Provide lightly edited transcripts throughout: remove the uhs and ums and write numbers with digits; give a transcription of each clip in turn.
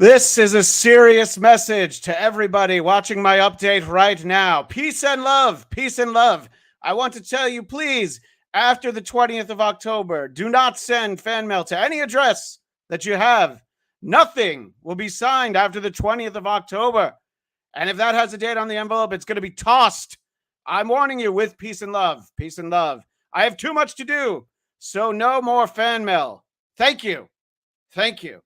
This is a serious message to everybody watching my update right now. Peace and love. Peace and love. I want to tell you, please, after the 20th of October, do not send fan mail to any address that you have. Nothing will be signed after the 20th of October. And if that has a date on the envelope, it's going to be tossed. I'm warning you with peace and love. Peace and love. I have too much to do, so no more fan mail. Thank you. Thank you.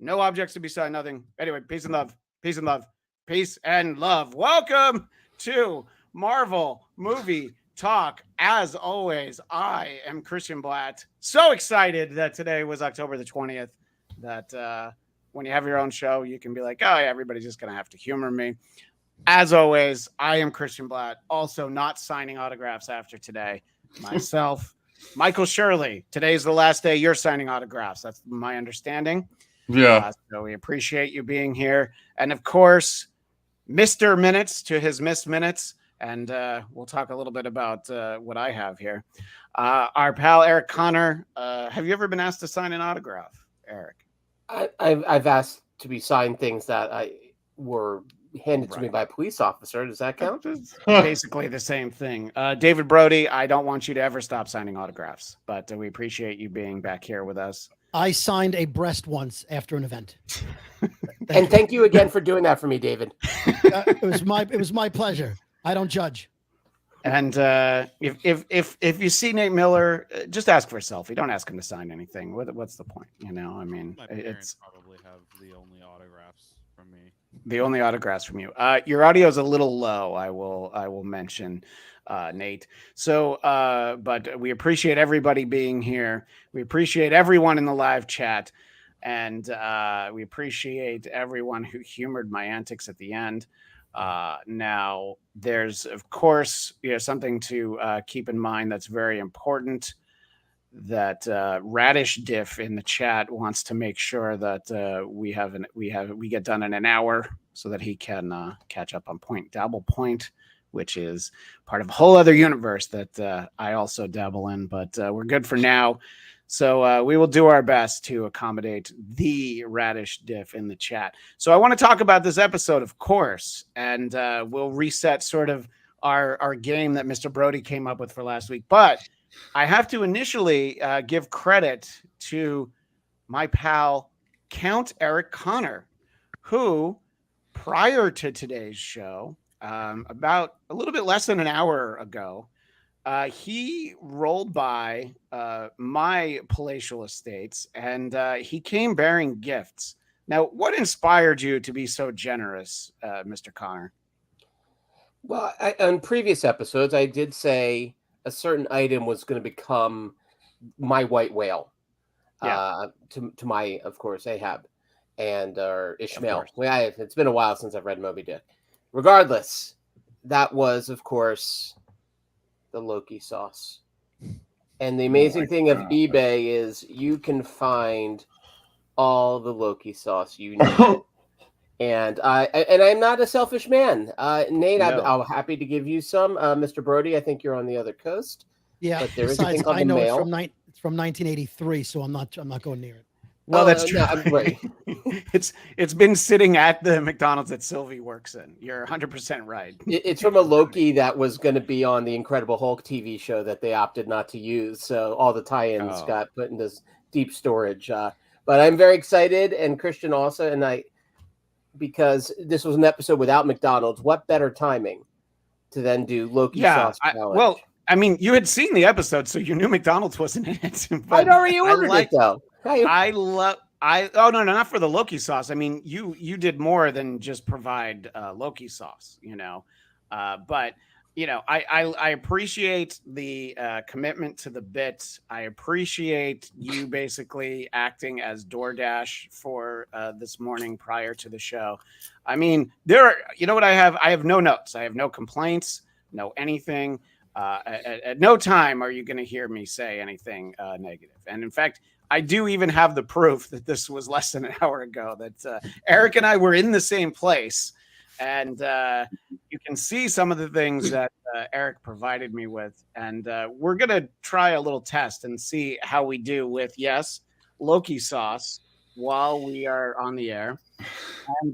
No objects to be signed, nothing. Anyway, peace and love. Peace and love. Peace and love. Welcome to Marvel Movie Talk. As always, I am Christian Bladt. So excited that today was October the 20th, that when you have your own show, you can be like, oh, yeah, everybody's just going to have to humor me. As always, I am Christian Bladt, also not signing autographs after today. Myself, Michael Shirley. Today's the last day you're signing autographs. That's my understanding. Yeah. So we appreciate you being here. And of course, Mr. Minutes to his Miss Minutes. And we'll talk a little bit about what I have here. Our pal, Eric Connor. Have you ever been asked to sign an autograph, Eric? I've asked to be signed things that were handed to me by a police officer. Does that count? It's basically the same thing. David Brody, I don't want you to ever stop signing autographs, but we appreciate you being back here with us. I signed a breast once after an event. Thank you again for doing that for me, David. It was my pleasure. I don't judge. And if you see Nate Miller, just ask for a selfie. Don't ask him to sign anything. What's the point? You know, I mean, My parents probably have the only autographs from me. The only autographs from you. Your audio is a little low. I will mention, Nate. So, but we appreciate everybody being here. We appreciate everyone in the live chat, and we appreciate everyone who humored my antics at the end. Now, there's of course something to keep in mind that's very important. That Radish Diff in the chat wants to make sure that we get done in an hour so that he can catch up on Point Dabble Point, which is part of a whole other universe that I also dabble in. But we're good for now, so we will do our best to accommodate the Radish Diff in the chat. So I want to talk about this episode, of course, and we'll reset sort of our game that Mr. Brody came up with for last week, but I have to initially give credit to my pal, Count Eric Connor, who, prior to today's show, about a little bit less than an hour ago, he rolled by my palatial estates, and he came bearing gifts. Now, what inspired you to be so generous, Mr. Connor? Well, on previous episodes, I did say a certain item was going to become my white whale. Yeah. To my, of course, Ahab and or Ishmael. Well, it's been a while since I've read Moby Dick. Regardless, that was, of course, the Loki sauce. And the amazing thing of eBay is you can find all the Loki sauce you need. And I'm not a selfish man. Nate, No. I'm happy to give you some. Mr. Brody, I think you're on the other coast. Yeah. But there is a Besides, thing called I the know mail. it's from 1983, so I'm not going near it. Well, that's true. No, I'm right. It's been sitting at the McDonald's that Sylvie works in. You're 100% right. It's from a Loki that was going to be on the Incredible Hulk TV show that they opted not to use. So all the tie-ins got put in this deep storage. But I'm very excited, and Christian also, and because this was an episode without McDonald's, what better timing to then do Loki sauce challenge? Well, I mean, you had seen the episode, so you knew McDonald's wasn't in it. I'd already ordered it, though. Not for the Loki sauce. I mean, you did more than just provide Loki sauce, but I appreciate the commitment to the bit. I appreciate you basically acting as DoorDash for this morning prior to the show. I mean, you know what I have? I have no notes. I have no complaints, no anything. At no time are you going to hear me say anything negative. And in fact, I do even have the proof that this was less than an hour ago, that Eric and I were in the same place. And you can see some of the things that Eric provided me with. And we're going to try a little test and see how we do with, yes, Loki sauce, while we are on the air.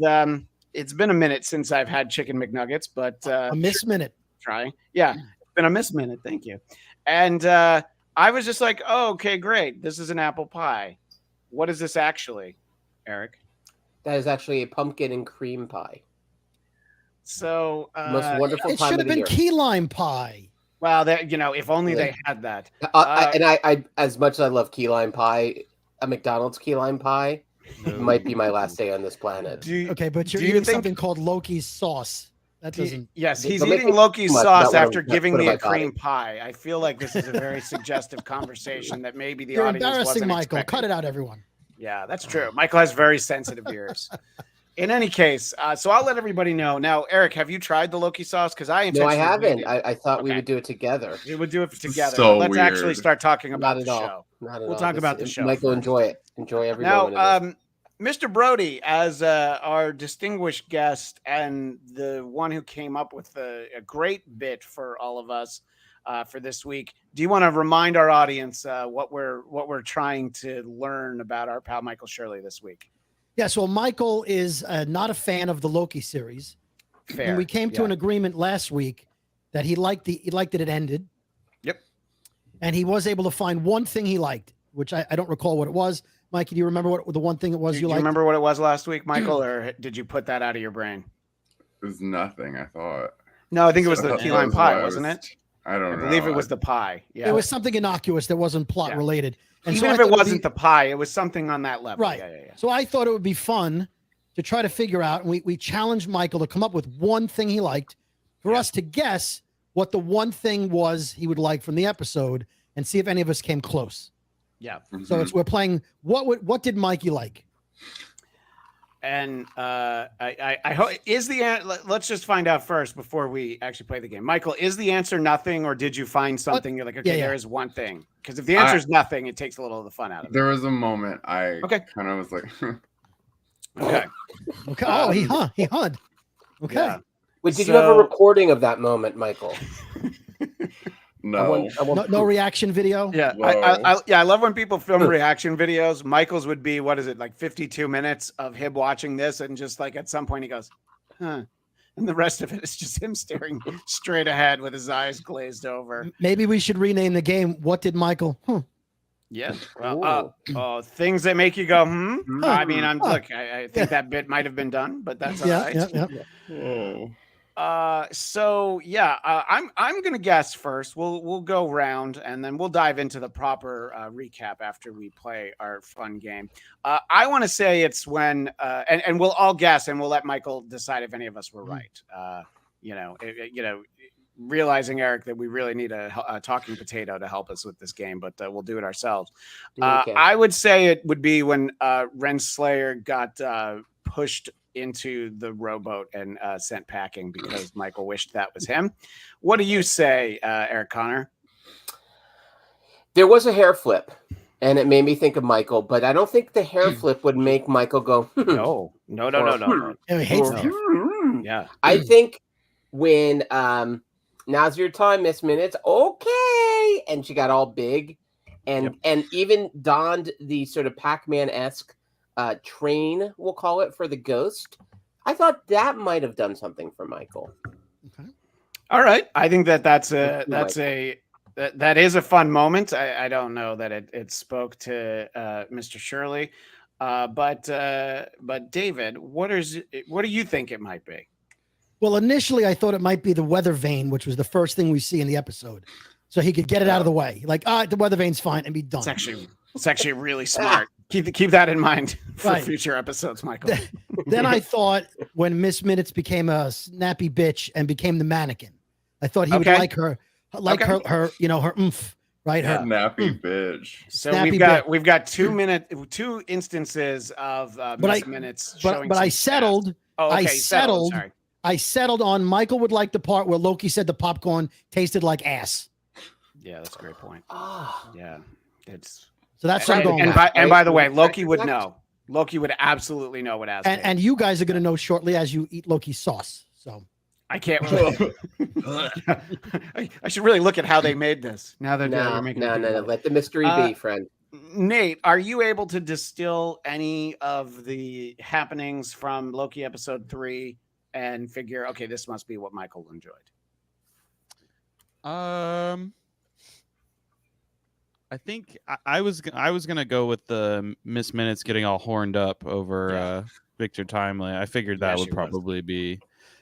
And it's been a minute since I've had chicken McNuggets, but A miss minute. trying. Yeah, it's been a miss minute. Thank you. And I was just like, oh, okay, great. This is an apple pie. What is this actually, Eric? That is actually a pumpkin and cream pie. So Most wonderful It time should of have the been year. key lime pie. well, if only they had that. I as much as I love key lime pie, a McDonald's key lime pie might be my last day on this planet. Okay, but you're do you eating think- something called Loki's sauce. That doesn't. Yes, he's Don't make eating me Loki's too much sauce about what after I'm giving putting me in a my body. cream pie. I feel like this is a very suggestive conversation that maybe the You're audience embarrassing, wasn't Michael. expecting. Cut it out, everyone. Yeah, that's true. Michael has very sensitive ears. In any case, so I'll let everybody know. Now, Eric, have you tried the Loki sauce? Because I No, I intentionally haven't. waited. I thought we Okay. would do it together. We would do it together. So Let's actually weird. start talking about Not the at all. show. Not at We'll all. talk about the show Michael, first. enjoy it. Enjoy every moment of this. Now, Mr. Brody, as our distinguished guest and the one who came up with a great bit for all of us for this week, do you want to remind our audience what we're trying to learn about our pal Michael Shirley this week? Yes, well, Michael is not a fan of the Loki series. Fair. And we came to Yeah. an agreement last week that he liked that it ended. Yep. And he was able to find one thing he liked, which I don't recall what it was. Mikey, do you remember what the one thing it was Do you you liked? remember what it was last week, Michael, or did you put that out of your brain? It was nothing, I thought. No, I think it was the So key that lime was pie, why I wasn't was- it? I don't I know. believe it was the pie. Yeah. It was something innocuous that wasn't plot Yeah. related. And Even so I if thought it would wasn't be- the pie, it was something on that level. Right. Yeah. So I thought it would be fun to try to figure out, and we challenged Michael to come up with one thing he liked for us to guess what the one thing was he would like from the episode and see if any of us came close. Yeah. So we're playing what did Mikey like? And I hope let's just find out first before we actually play the game. Michael, is the answer nothing, or did you find something you're like, okay, Yeah. there is one thing? Because if the answer is nothing, it takes a little of the fun out of it. There was a moment I Okay. kind of was like, Okay. Okay. Oh, he hung. Okay. Yeah. Wait, did you have a So- recording of that moment, Michael? no. No reaction video. Yeah, Whoa. I love when people film reaction videos. Michael's would be, what is it, like 52 minutes of him watching this, and just like at some point he goes, huh, and the rest of it is just him staring straight ahead with his eyes glazed over. Maybe we should rename the game. What did Michael? Yeah, well, things that make you go, I mean, I think that bit might have been done, but that's all right. Yeah. I'm gonna guess first. We'll go round and then we'll dive into the proper recap after we play our fun game. I want to say it's when and we'll all guess and we'll let Michael decide if any of us were right. Realizing, Eric, that we really need a talking potato to help us with this game, but we'll do it ourselves. Okay. I would say it would be when Renslayer got pushed into the rowboat and sent packing because Michael wished that was him. What do you say, Eric Connor? There was a hair flip, and it made me think of Michael, but I don't think the hair flip would make Michael go, No. He hates No. that. Yeah. I think when now's your time, Miss Minutes, okay, and she got all big and even donned the sort of Pac-Man-esque train, we'll call it, for the ghost. I thought that might have done something for Michael. Okay. All right. I think that is a fun moment. I don't know that it spoke to Mr. Shirley, but David, what do you think it might be? Well, initially I thought it might be the weather vane, which was the first thing we see in the episode, so he could get it out of the way. Like, the weather vane's fine and be done. It's actually really smart. Keep that in mind for Right. future episodes, Michael. Then I thought when Miss Minutes became a snappy bitch and became the mannequin, I thought he would Okay. like her, her oomph, right? Yeah. Her Snappy bitch. So Snappy we've got 2 instances of Miss Minutes showing. but I some settled. sass. Oh, okay, I you settled. Sorry. I settled on Michael would like the part where Loki said the popcorn tasted like ass. Yeah, that's a great point. Ah, Yeah, it's So that's what I'm going with. by the way, Loki would know. Loki would absolutely know what ass. And you guys are going to know shortly as you eat Loki's sauce. So I can't. I should really look at how they made this now that they're making. no. Let the mystery be, friend. Nate, are you able to distill any of the happenings from Loki episode 3 and figure, okay, this must be what Michael enjoyed? I think I was gonna go with the Miss Minutes getting all horned up over Victor Timely. I figured that would probably be.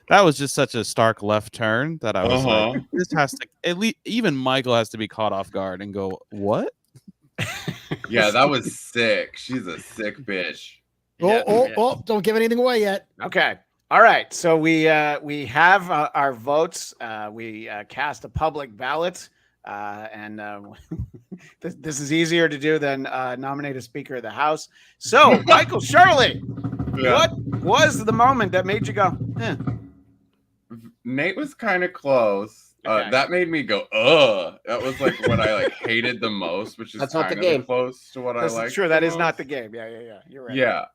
That was just such a stark left turn that I was like, this has to at least even Michael has to be caught off guard and go, what? Yeah, that was sick. She's a sick bitch. Oh! Don't give anything away yet. Okay. All right. So we have our votes. We cast a public ballot. And this is easier to do than nominate a Speaker of the House. So, Michael Shirley, what was the moment that made you go, eh? Nate was kind of close. Okay. That made me go, ugh. That was like what I like hated the most, which is That's not the kind of game. close to what I like. Sure, that is not the game. Yeah. You're right. Yeah.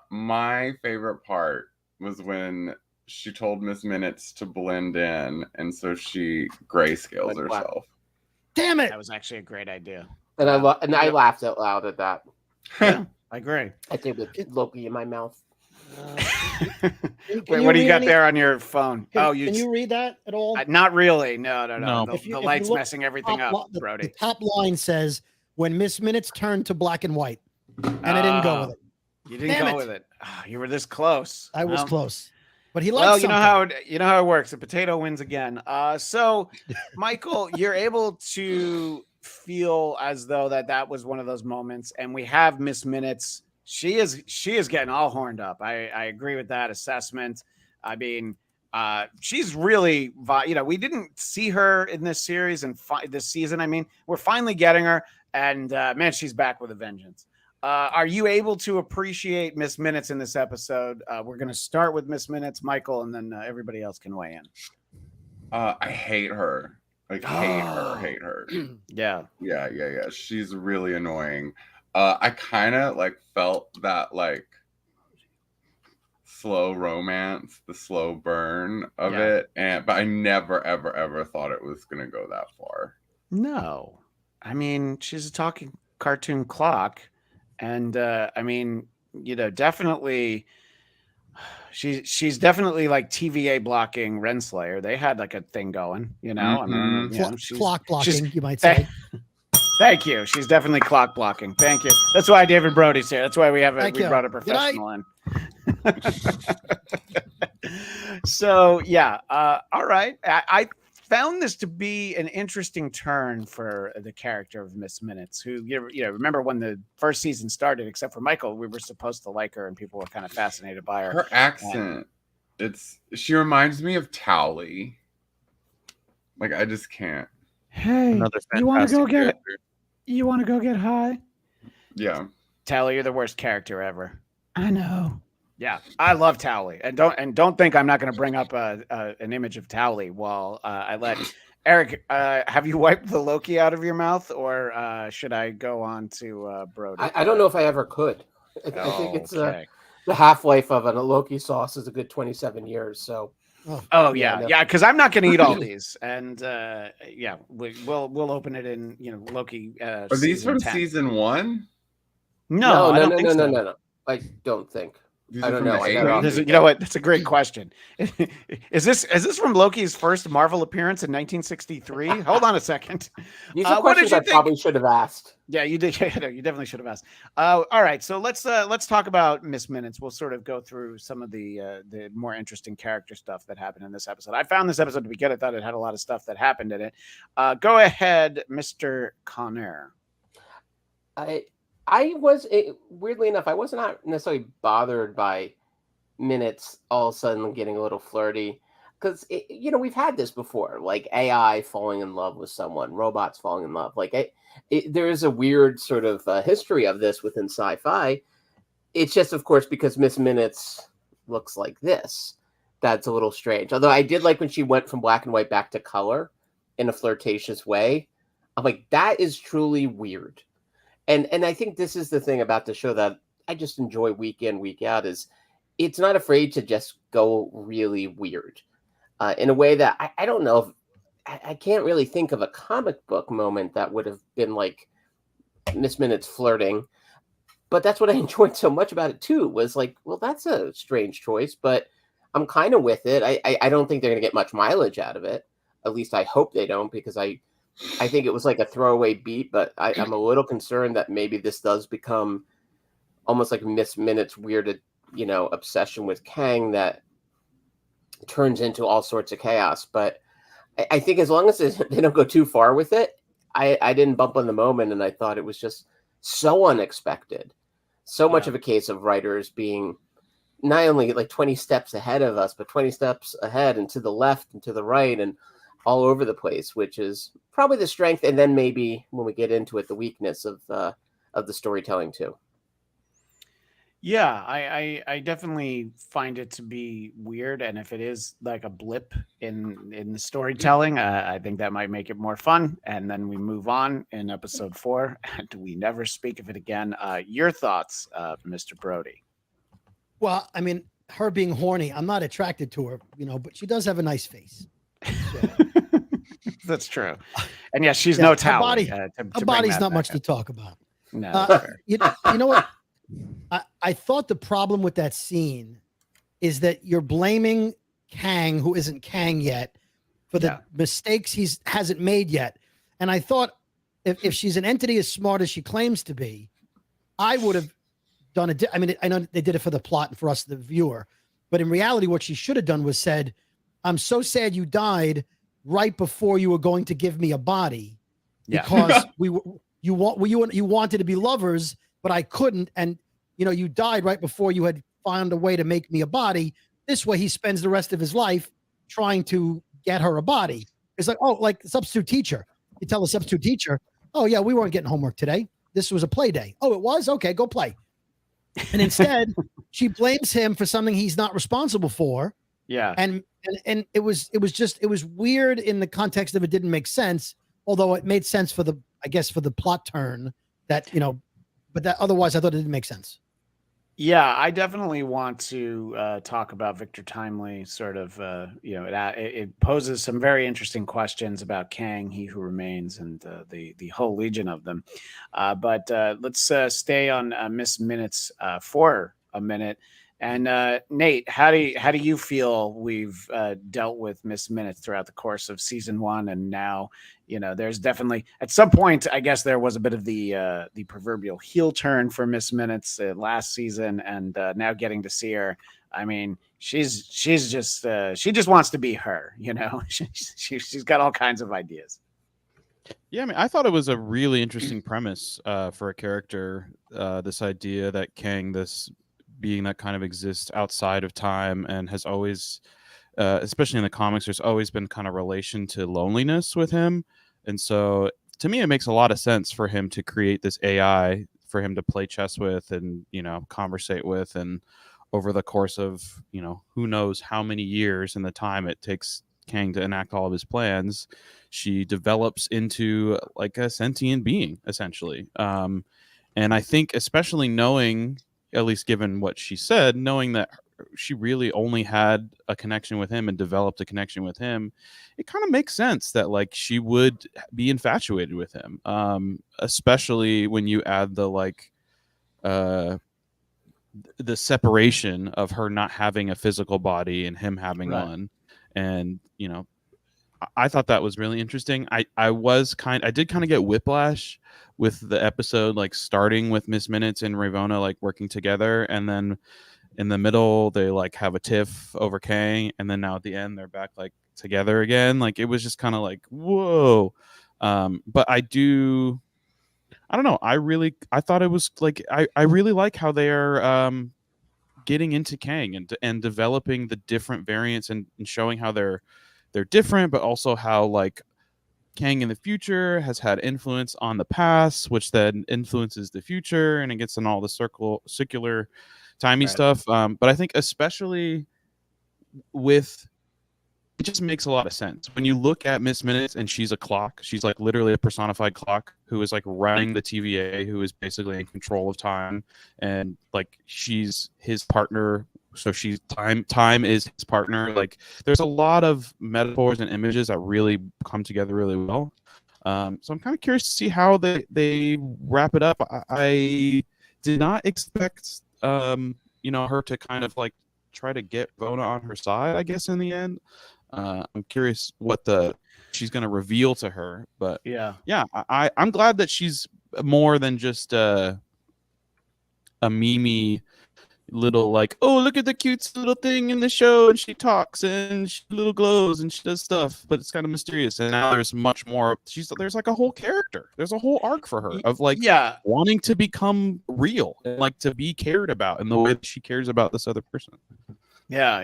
My favorite part was when she told Miss Minutes to blend in, and so she grayscales herself. Damn it! That was actually a great idea. And I laughed out loud at that. Yeah, I agree. I did with Loki in my mouth. Wait, what do you got there on your phone? Can you read that at all? Not really. No. No. The light's messing everything up, Brody. The top line says, when Miss Minutes turned to black and white. And I didn't go with it. You didn't go with it. Oh, you were this close. I was close. But he likes you know how it works. A potato wins again. So, Michael, you're able to feel as though that was one of those moments, and we have Miss Minutes. She is getting all horned up. I agree with that assessment. I mean, she's really, we didn't see her in this series and this season. I mean, we're finally getting her, and man, she's back with a vengeance. Are you able to appreciate Miss Minutes in this episode? We're going to start with Miss Minutes, Michael, and then everybody else can weigh in. I hate her. Like, hate her. Yeah. She's really annoying. I kind of like felt that like slow romance, the slow burn of it, but I never, ever thought it was going to go that far. No. I mean, she's a talking cartoon clock. And I mean, definitely she's definitely like TVA blocking Renslayer. They had like a thing going, I mean, clock blocking, you might say. Thank you. She's definitely clock blocking. Thank you. That's why David Brody's here. That's why we brought a professional in. So yeah. All right. I found this to be an interesting turn for the character of Miss Minutes, who remember when the first season started, except for Michael, we were supposed to like her and people were kind of fascinated by her. Her accent, she reminds me of Towley. Like, I just can't. Hey, you want to go get high? Yeah. Towley, you're the worst character ever. I know. Yeah, I love Towley, and don't think I'm not going to bring up an image of Towley while I let Eric. Have you wiped the Loki out of your mouth, or should I go on to Brody? I don't know if I ever could. I think it's the half-life of a Loki sauce is a good 27 years. So. Yeah, because I'm not going to eat all these, and we'll open it in Loki. Are these from 10. season 1? No. I don't think. I don't know. You know what? That's a great question. Is this from Loki's first Marvel appearance in 1963? Hold on a second. These are questions I probably should have asked. Yeah, you did. Yeah, you definitely should have asked. All right, so let's talk about Miss Minutes. We'll sort of go through some of the more interesting character stuff that happened in this episode. I found this episode to be good. I thought it had a lot of stuff that happened in it. Go ahead, Mr. Conner. Weirdly enough, I was not necessarily bothered by Minutes all of a sudden getting a little flirty, because we've had this before, like AI falling in love with someone, robots falling in love. Like there is a weird sort of history of this within sci-fi. It's just, of course, because Miss Minutes looks like this, that's a little strange. Although I did like when she went from black and white back to color in a flirtatious way. I'm like, that is truly weird. And I think this is the thing about the show that I just enjoy week in, week out, is it's not afraid to just go really weird in a way that I don't know if I can't really think of a comic book moment that would have been like Miss Minutes flirting. But that's what I enjoyed so much about it too, was like, well, that's a strange choice, but I'm kind of with it. I don't think they're going to get much mileage out of it. At least I hope they don't, because I think it was like a throwaway beat, but I'm a little concerned that maybe this does become almost like Miss Minutes' weird, obsession with Kang that turns into all sorts of chaos. But I think as long as they don't go too far with it, I didn't bump on the moment, and I thought it was just so unexpected. So much of a case of writers being not only like 20 steps ahead of us, but 20 steps ahead and to the left and to the right and all over the place, which is probably the strength. And then maybe when we get into it, the weakness of the storytelling too. Yeah, I definitely find it to be weird, and if it is like a blip in the storytelling, I think that might make it more fun. And then we move on in episode 4, and we never speak of it again. Your thoughts, Mr. Brody? Well, I mean, her being horny, I'm not attracted to her, but she does have a nice face. So. That's true. And yes, she's no Tally. Her body's not much to talk about. No, you know what? I thought the problem with that scene is that you're blaming Kang, who isn't Kang yet, for the mistakes he hasn't made yet. And I thought if she's an entity as smart as she claims to be, I would have done it. I mean, I know they did it for the plot and for us, the viewer, but in reality, what she should have done was said, "I'm so sad you died right before you were going to give me a body, because you wanted to be lovers, but I couldn't, and you died right before you had found a way to make me a body. This way, he spends the rest of his life trying to get her a body." It's like, like substitute teacher. You tell the substitute teacher, "Oh yeah, we weren't getting homework today. This was a play day." "Oh, it was? Okay, go play." And instead, she blames him for something he's not responsible for. Yeah. And it was weird in the context of it didn't make sense, although it made sense for the plot turn that, but that otherwise I thought it didn't make sense. Yeah, I definitely want to talk about Victor Timely. Sort of, it poses some very interesting questions about Kang, He Who Remains, and the whole legion of them. But let's stay on Miss Minutes for a minute. And Nate, how do you feel we've dealt with Miss Minutes throughout the course of season 1, and now? There's definitely at some point, I guess there was a bit of the proverbial heel turn for Miss Minutes last season, and now getting to see her. I mean, she's just she just wants to be her. She's got all kinds of ideas. Yeah, I mean, I thought it was a really interesting premise for a character. This idea that Kang, this being that kind of exists outside of time and has always, especially in the comics, there's always been kind of relation to loneliness with him. And so to me, it makes a lot of sense for him to create this AI for him to play chess with and, conversate with. And over the course of, who knows how many years and the time it takes Kang to enact all of his plans, she develops into like a sentient being, essentially. And I think especially knowing, at least given what she said, knowing that she really only had a connection with him and developed a connection with him, it kind of makes sense that like she would be infatuated with him, especially when you add the separation of her not having a physical body and him having one. And I thought that was really interesting. I did kind of get whiplash with the episode, like starting with Miss Minutes and Ravonna like working together, and then in the middle they like have a tiff over Kang, and then now at the end they're back like together again. Like it was just kind of like, whoa. But I don't know. I thought it was like I really like how they are getting into Kang and developing the different variants and showing how they're different, but also how like Kang in the future has had influence on the past, which then influences the future, and it gets in all the circular timey stuff. But I think especially with, it just makes a lot of sense when you look at Miss Minutes, and she's a clock. She's like literally a personified clock who is like running the TVA, who is basically in control of time, and like she's his partner. So she's time is his partner. Like there's a lot of metaphors and images that really come together really well. So I'm kind of curious to see how they wrap it up. I did not expect her to kind of like try to get Rona on her side, I guess, in the end. I'm curious what she's going to reveal to her, but I'm glad that she's more than just a Mimi little like, oh, look at the cute little thing in the show, and she talks and she little glows and she does stuff, but it's kind of mysterious. And now there's much more. There's like a whole character. There's a whole arc for her of like wanting to become real and like to be cared about in the way that she cares about this other person. Yeah,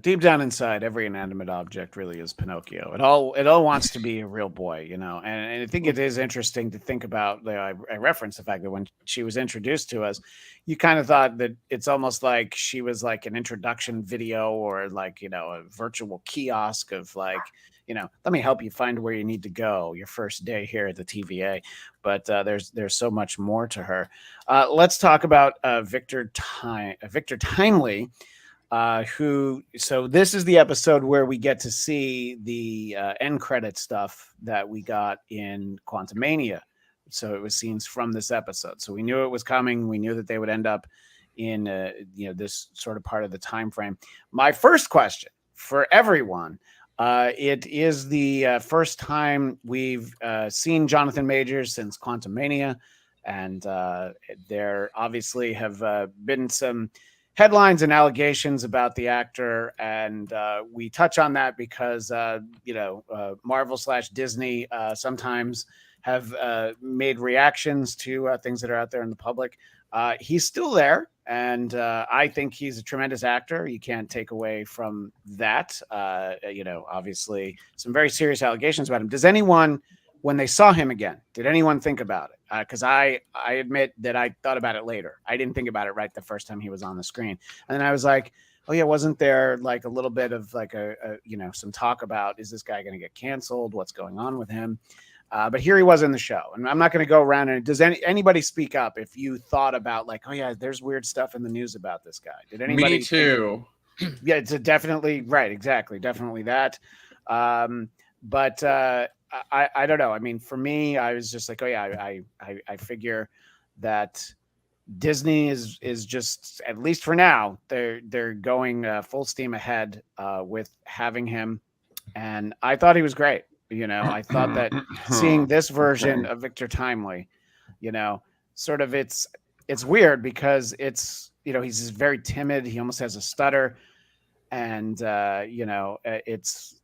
deep down inside, every inanimate object really is Pinocchio. It all wants to be a real boy, and I think it is interesting to think about. I referenced the fact that when she was introduced to us, you kind of thought that it's almost like she was like an introduction video or like, a virtual kiosk of like, let me help you find where you need to go your first day here at the TVA. But there's so much more to her. Let's talk about Victor Timely. So this is the episode where we get to see the end credit stuff that we got in Quantumania. So it was scenes from this episode. So we knew it was coming. We knew that they would end up in this sort of part of the time frame. My first question for everyone, it is the first time we've seen Jonathan Majors since Quantumania, and there obviously have been some headlines and allegations about the actor, and we touch on that because Marvel/Disney sometimes have made reactions to things that are out there in the public. He's still there, and I think he's a tremendous actor. You can't take away from that. Obviously some very serious allegations about him. Does anyone, when they saw him again, did anyone think about it? Because I admit that I thought about it later. I didn't think about it right the first time he was on the screen. And then I was like, oh yeah, wasn't there like a little bit of like some talk about, is this guy going to get canceled? What's going on with him? But here he was in the show. And I'm not going to go around and does anybody speak up if you thought about like, oh yeah, there's weird stuff in the news about this guy. Did anybody? Me too. Yeah, it's definitely right. Exactly. Definitely that. But I don't know. I mean, for me, I was just like, oh yeah, I figure that Disney is just, at least for now, they're going full steam ahead with having him, and I thought he was great. I thought that seeing this version of Victor Timely, sort of it's weird because it's he's very timid. He almost has a stutter, and it's.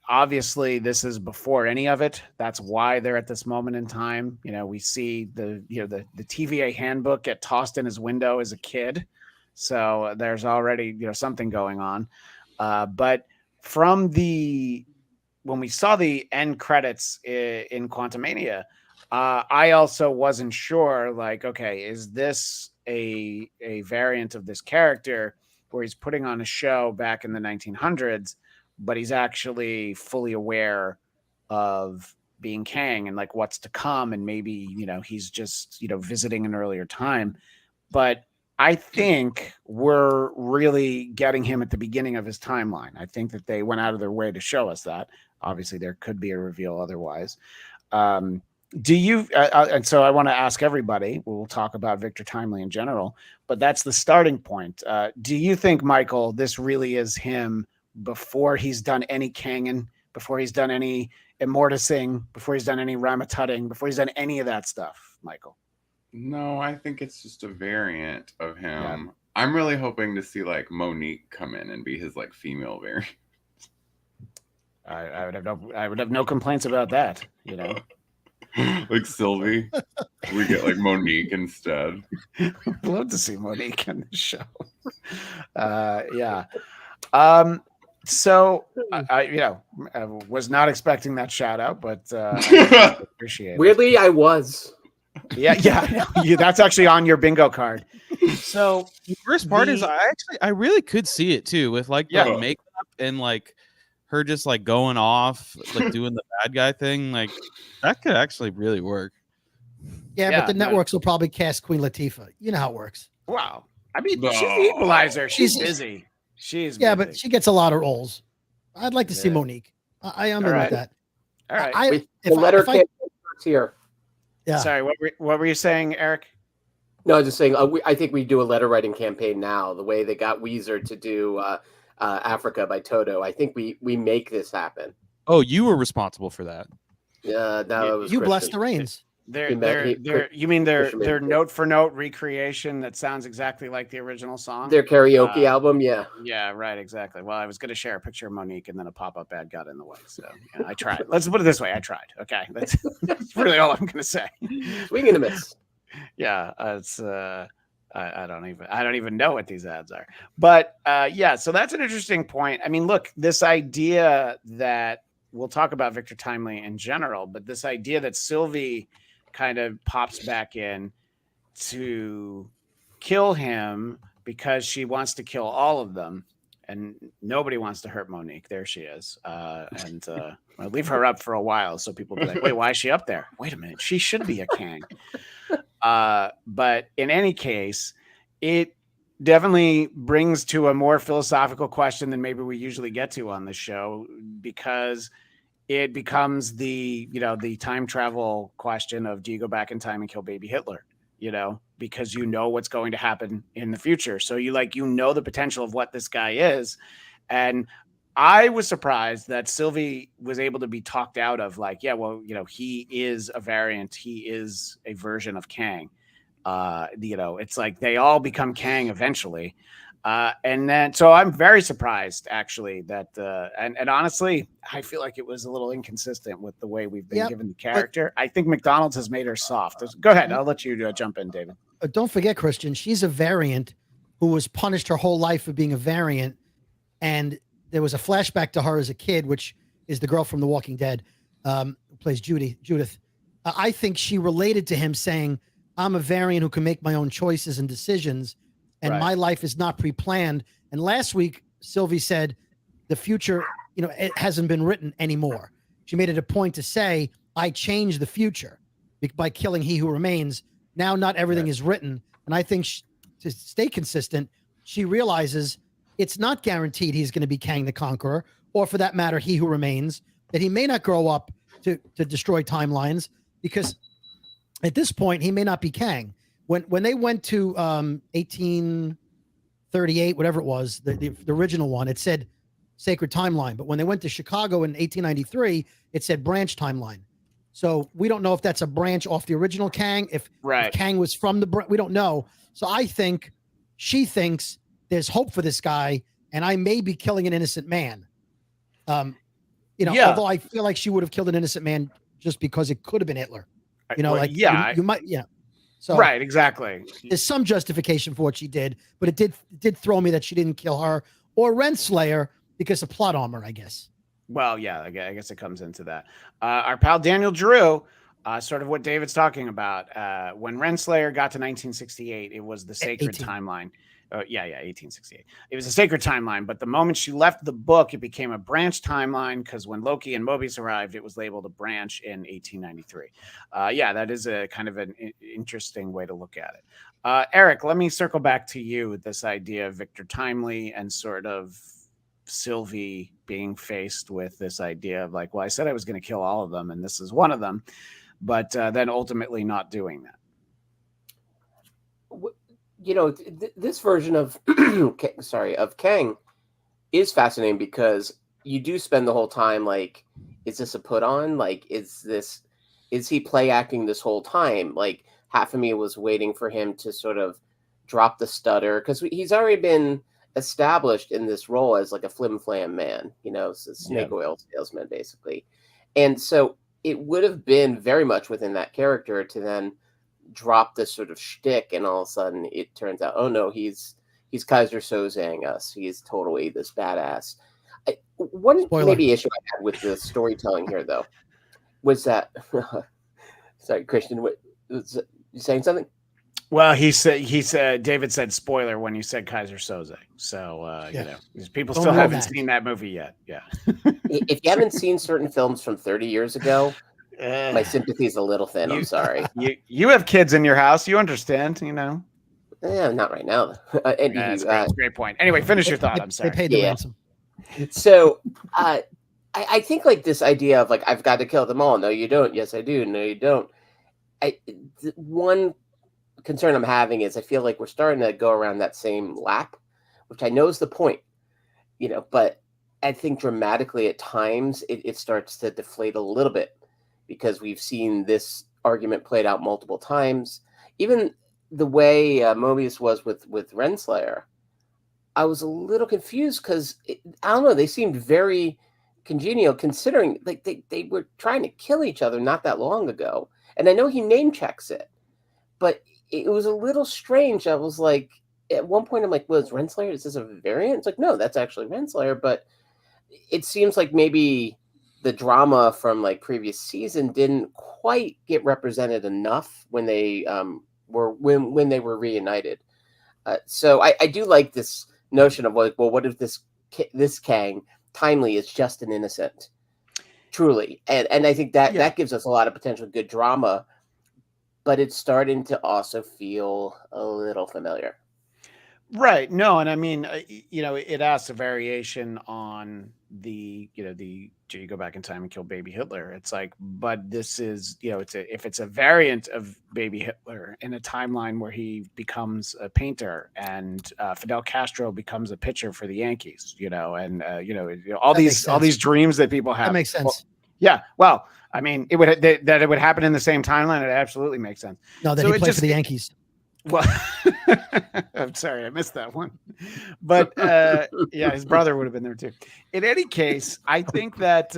Obviously, this is before any of it. That's why they're at this moment in time. We see the TVA handbook get tossed in his window as a kid. So there's already, something going on. But from when we saw the end credits in Quantumania, I also wasn't sure, like, okay, is this a variant of this character where he's putting on a show back in the 1900s, but he's actually fully aware of being Kang and like what's to come, and maybe he's just visiting an earlier time. But I think we're really getting him at the beginning of his timeline. I think that they went out of their way to show us that. Obviously, there could be a reveal otherwise. Do you? And so I want to ask everybody. We'll talk about Victor Timely in general, but that's the starting point. Do you think, Michael, this really is him? Before he's done any Kangin, before he's done any immortising, before he's done any Ramatutting, before he's done any of that stuff, Michael? No, I think it's just a variant of him. Yeah. I'm really hoping to see like Monique come in and be his like female variant. I would have no complaints about that, Like Sylvie. We get like Monique instead. I'd love to see Monique in the show. Yeah. So I was not expecting that shout out, but I appreciate it. Weirdly, I was. Yeah. That's actually on your bingo card. So the worst part is I really could see it too with like the makeup and like her just like going off, like doing the bad guy thing. Like that could actually really work. Yeah, but the networks will probably cast Queen Latifah. You know how it works. Wow. I mean, she's the equalizer. She's busy. She's busy. But she gets a lot of roles. I'd like to see Monique. I understand that. All right. The letter campaign starts here. Yeah. Sorry, what were you saying, Eric? No, I was just saying. I think we do a letter writing campaign now. The way they got Weezer to do Africa by Toto. I think we make this happen. Oh, you were responsible for that. No, it was you Christian. blessed the reins. You mean their note for note recreation that sounds exactly like the original song? Their karaoke album, yeah. Yeah, right, exactly. Well, I was going to share a picture of Monique, and then a pop-up ad got in the way. So I tried. Let's put it this way: I tried. Okay, that's really all I'm going to say. Swing and a miss. Yeah, it's. I don't even know what these ads are. But yeah, so that's an interesting point. I mean, look, this idea that we'll talk about Victor Timely in general, but this idea that Sylvie kind of pops back in to kill him because she wants to kill all of them, and nobody wants to hurt Monique. There she is. And I'll leave her up for a while so people will be like, wait, why is she up there? Wait a minute, she should be a Kang. But in any case, it definitely brings to a more philosophical question than maybe we usually get to on the show, because it becomes the time travel question of, do you go back in time and kill baby Hitler? Because what's going to happen in the future. So the potential of what this guy is. And I was surprised that Sylvie was able to be talked out of he is a variant. He is a version of Kang. It's like they all become Kang eventually. And then, so I'm very surprised actually that, and honestly, I feel like it was a little inconsistent with the way we've been given the character. I think McDonald's has made her soft. Go ahead. I'll let you jump in, David. Don't forget, Christian, she's a variant who was punished her whole life for being a variant. And there was a flashback to her as a kid, which is the girl from The Walking Dead, who plays Judith. I think she related to him saying, I'm a variant who can make my own choices and decisions, and my life is not pre-planned. And last week, Sylvie said the future, it hasn't been written anymore. She made it a point to say, I changed the future by killing he who remains. Now, not everything is written. And I think to stay consistent, she realizes it's not guaranteed he's going to be Kang the Conqueror, or for that matter, he who remains, that he may not grow up to destroy timelines, because at this point, he may not be Kang. When they went to 1838, whatever it was, the original one, it said Sacred Timeline. But when they went to Chicago in 1893, it said Branch Timeline. So we don't know if that's a branch off the original Kang. If Kang was from we don't know. So I think she thinks there's hope for this guy, and I may be killing an innocent man. Although I feel like she would have killed an innocent man just because it could have been Hitler. You might. So right, exactly. There's some justification for what she did, but it did throw me that she didn't kill her or Renslayer because of plot armor, I guess. Well, yeah, I guess it comes into that. Our pal Daniel Drew, sort of what David's talking about. When Renslayer got to 1968, it was the sacred timeline. 1868. It was a sacred timeline, but the moment she left the book, it became a branch timeline, because when Loki and Mobius arrived, it was labeled a branch in 1893. That is a kind of an interesting way to look at it. Eric, let me circle back to you, this idea of Victor Timely and sort of Sylvie being faced with this idea of I said I was going to kill all of them, and this is one of them, but then ultimately not doing that. This version of of Kang is fascinating, because you do spend the whole time is this a put on? Is he play acting this whole time? Half of me was waiting for him to sort of drop the stutter, because he's already been established in this role as a flim flam man, snake oil salesman basically. And so it would have been very much within that character to then drop this sort of shtick, and all of a sudden it turns out, oh no, he's Kaiser Sozang us. He's totally this badass. One maybe issue I had with the storytelling here, though, was that sorry, Christian, what was you saying something? Well, he said David said spoiler when you said Kaiser Soze. So people still haven't seen that movie yet. Yeah. If you haven't seen certain films from 30 years ago, my sympathy is a little thin. I'm sorry. You have kids in your house. You understand, Yeah, not right now. That's great point. Anyway, finish your thought. I'm sorry. They paid the ransom. So I think like this idea of like, I've got to kill them all. No, you don't. Yes, I do. No, you don't. One concern I'm having is I feel like we're starting to go around that same lap, which I know is the point, but I think dramatically at times it starts to deflate a little bit because we've seen this argument played out multiple times. Even the way Mobius was with Renslayer, I was a little confused because I don't know, they seemed very congenial considering like they were trying to kill each other not that long ago. And I know he name checks it, but it was a little strange. I was like, at one point I'm like, was Renslayer, is this a variant? It's like, no, that's actually Renslayer. But it seems like maybe the drama from like previous season didn't quite get represented enough when they when they were reunited. So I do like this notion of like, well, what if this Kang Timely is just an innocent, truly, and I think that gives us a lot of potential good drama, but it's starting to also feel a little familiar. Right. No, and I mean, it asks a variation on the do you go back in time and kill baby Hitler? It's like, but this is, if it's a variant of baby Hitler in a timeline where he becomes a painter and Fidel Castro becomes a pitcher for the Yankees, and all these dreams that people have. That makes sense. Well, yeah. Well, I mean, that it would happen in the same timeline. It absolutely makes sense. No, that he played for the Yankees. Well, I'm sorry, I missed that one. But his brother would have been there too. In any case, I think that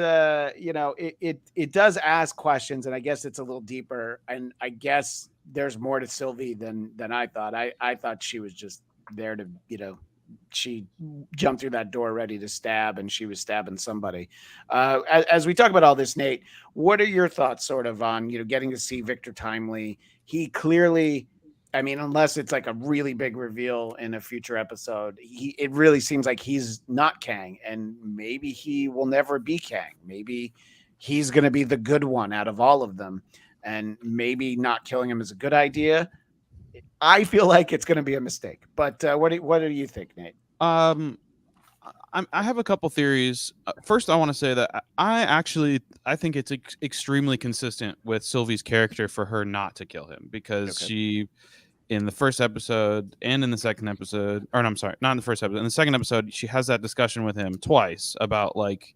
it does ask questions, and I guess it's a little deeper. And I guess there's more to Sylvie than I thought. I thought she was just there to, she jumped through that door ready to stab, and she was stabbing somebody. As we talk about all this, Nate, what are your thoughts sort of on, getting to see Victor Timely? He clearly, I mean, unless it's like a really big reveal in a future episode, it really seems like he's not Kang, and maybe he will never be Kang. Maybe he's going to be the good one out of all of them, and maybe not killing him is a good idea. I feel like it's going to be a mistake, but what do you think, Nate? I have a couple theories. First, I want to say that I think it's extremely consistent with Sylvie's character for her not to kill him, because she, in the first episode and in the second episode, or no, I'm sorry, not in the first episode, in the second episode, she has that discussion with him twice about like,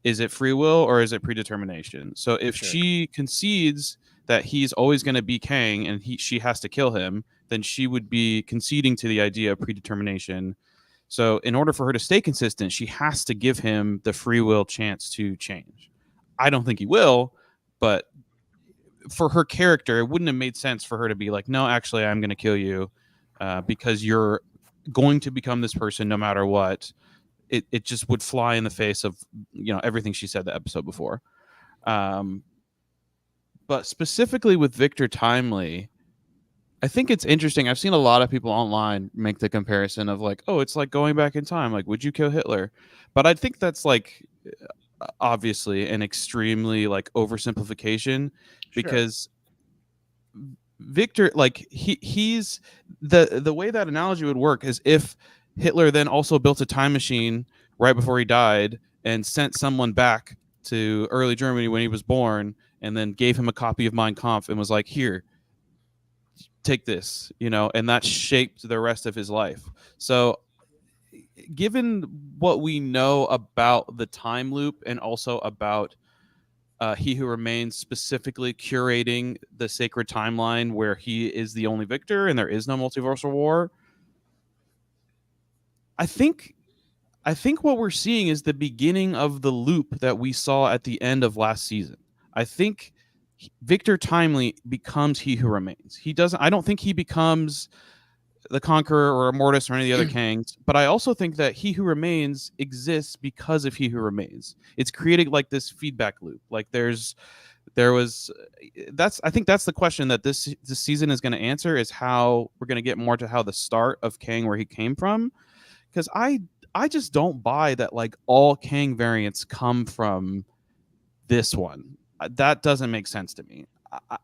is it free will or is it predetermination? So if she concedes that he's always going to be Kang and she has to kill him, then she would be conceding to the idea of predetermination. So in order for her to stay consistent, she has to give him the free will chance to change. I don't think he will, but for her character, it wouldn't have made sense for her to be like, no, actually, I'm going to kill you because you're going to become this person no matter what. It just would fly in the face of, everything she said the episode before. But specifically with Victor Timely, I think it's interesting. I've seen a lot of people online make the comparison of like, oh, it's like going back in time. Like, would you kill Hitler? But I think that's like obviously an extremely like oversimplification, because Victor, like he's the way that analogy would work is if Hitler then also built a time machine right before he died and sent someone back to early Germany when he was born, and then gave him a copy of Mein Kampf and was like, here, take this, and that shaped the rest of his life. So given what we know about the time loop and also about He Who Remains specifically curating the sacred timeline where he is the only victor and there is no multiversal war, I think what we're seeing is the beginning of the loop that we saw at the end of last season. I think Victor Timely becomes He Who Remains. I don't think he becomes the Conqueror or Immortus or any of the other Kangs, but I also think that He Who Remains exists because of He Who Remains. It's creating like this feedback loop. Like I think that's the question that this season is going to answer, is how we're going to get more to how the start of Kang, where he came from. Because I just don't buy that like all Kang variants come from this one. That doesn't make sense to me.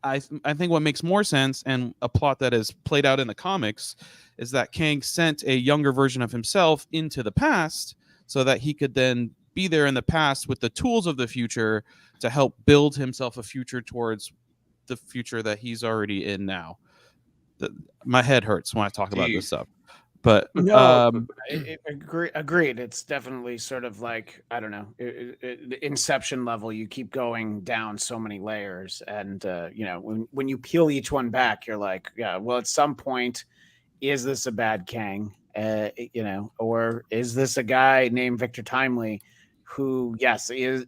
I think what makes more sense, and a plot that is played out in the comics, is that Kang sent a younger version of himself into the past so that he could then be there in the past with the tools of the future to help build himself a future towards the future that he's already in now. My head hurts when I talk about this stuff. But agreed. It's definitely sort of like, I don't know, the Inception level. You keep going down so many layers, and when you peel each one back, you're like, yeah, well, at some point, is this a bad Kang? Or is this a guy named Victor Timely who, yes, is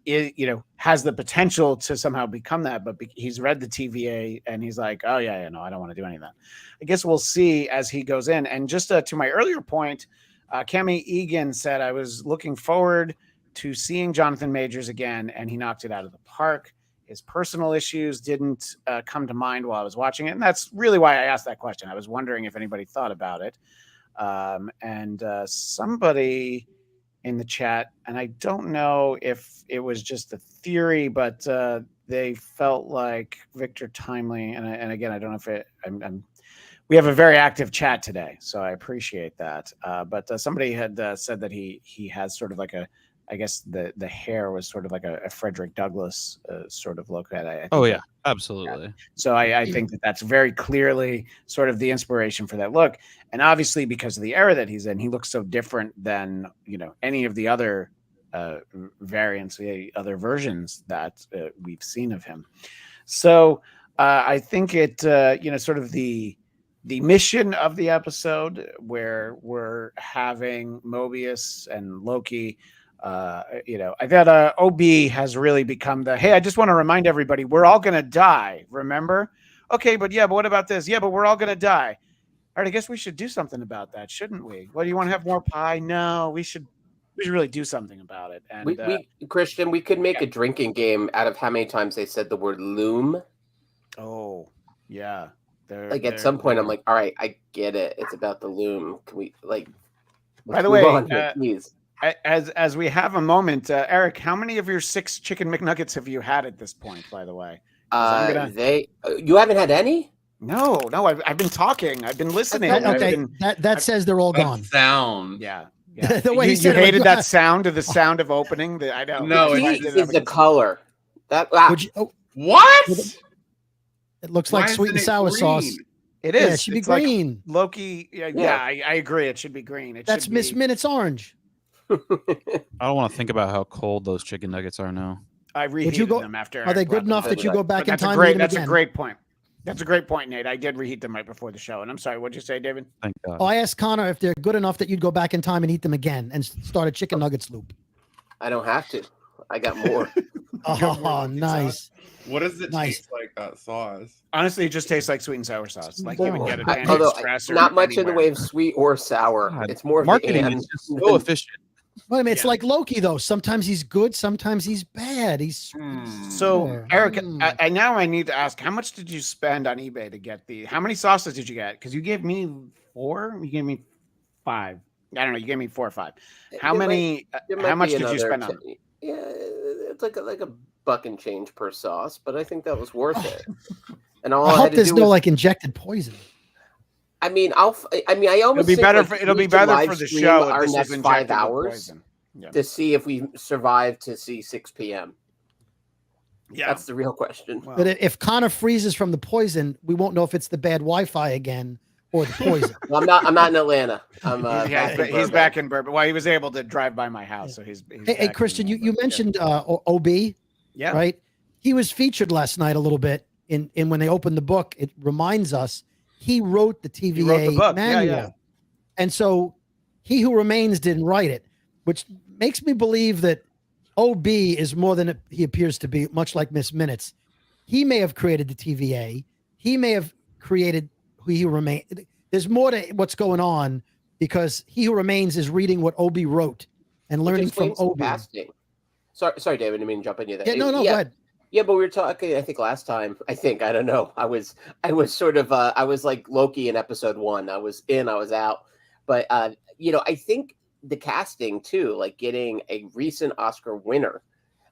has the potential to somehow become that, but he's read the TVA and he's like, oh yeah, no, I don't want to do any of that. I guess we'll see as he goes in. And just to my earlier point, Cami Egan said, I was looking forward to seeing Jonathan Majors again, and he knocked it out of the park. His personal issues didn't come to mind while I was watching it, and that's really why I asked that question. I was wondering if anybody thought about it. And somebody in the chat, and I don't know if it was just a theory, but they felt like Victor Timely, and again, I don't know if we have a very active chat today, so I appreciate that. But somebody had said that he has sort of like I guess the hair was sort of like a Frederick Douglass sort of look at it. Oh yeah, absolutely. Yeah. So I think that's very clearly sort of the inspiration for that look. And obviously because of the era that he's in, he looks so different than, any of the other variants, the other versions that we've seen of him. So I think it, sort of the mission of the episode where we're having Mobius and Loki, I thought OB has really become hey, I just want to remind everybody, we're all going to die. Remember? Okay, but what about this? Yeah, but we're all going to die. All right, I guess we should do something about that, shouldn't we? Well, do you want to have more pie? No, we should really do something about it. And we Christian, we could make a drinking game out of how many times they said the word loom. Oh, yeah. At some point, I'm like, all right, I get it. It's about the loom. Can we by the way, please. As we have a moment, Eric, how many of your 6 chicken McNuggets have you had at this point, by the way? You haven't had any? No, I've been talking. I've been listening. Okay, that says they're all gone. Sound. Yeah. The way you hated that sound of the sound of opening. I know. No, it's the color. What? It looks like sweet and sour sauce. It is. Yeah, it should be green. Like Loki. I agree. It should be green. That's Miss Minutes orange. I don't want to think about how cold those chicken nuggets are now. I reheated them after. Are they good enough that you go back in time? That's a great point. That's a great point, Nate. I did reheat them right before the show. And I'm sorry, what'd you say, David? Thank God. Oh, I asked Connor if they're good enough that you'd go back in time and eat them again and start a chicken nuggets loop. I don't have to. I got more. Oh, nice. What does it taste like, that sauce? Honestly, it just tastes like sweet and sour sauce. Like you would get it at Although Express or not much anywhere. in the way of sweet or sour. God, it's more of marketing is just so efficient. Well, I mean, it's like Loki, though. Sometimes he's good, sometimes he's bad. So, Eric, I need to ask, how much did you spend on eBay to get how many sauces did you get? Because you gave me 4, you gave me 5. I don't know, you gave me 4 or 5. How much did you spend on them? Yeah, it's like a buck and change per sauce, but I think that was worth it. And all I hope there's no injected poison. I mean, I almost it'll be better for the show our next 5 hours to see if we survive to see 6 p.m. Yeah, that's the real question. Wow. But if Connor freezes from the poison, we won't know if it's the bad Wi-Fi again or the poison. Well, I'm not in Atlanta. He's back in Bourbon. Well, he was able to drive by my house, so he's hey, Christian, you mentioned OB, right? He was featured last night a little bit in when they opened the book. It reminds us. He wrote the TVA manual. And so He Who Remains didn't write it, which makes me believe that OB is more than he appears to be, much like Miss Minutes. He may have created the TVA. He may have created He Who Remains. There's more to what's going on because He Who Remains is reading what OB wrote and learning from OB. Sorry, David, I didn't mean to jump in you there. Yeah, no, go ahead. Yeah, but we were talking, I think last time, I don't know. I was sort of, I was like Loki in episode 1. I was in, I was out. But, I think the casting too, like getting a recent Oscar winner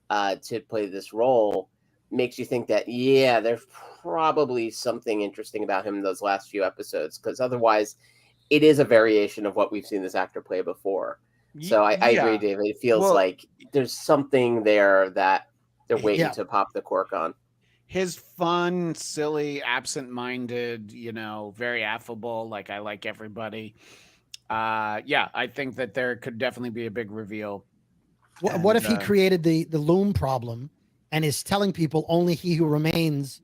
to play this role makes you think that, there's probably something interesting about him in those last few episodes. Because otherwise, it is a variation of what we've seen this actor play before. So I agree, David. It feels like there's something there that they're waiting to pop the cork on. His fun, silly, absent-minded, very affable. Like, I like everybody. I think that there could definitely be a big reveal. What if he created the loom problem and is telling people only he who remains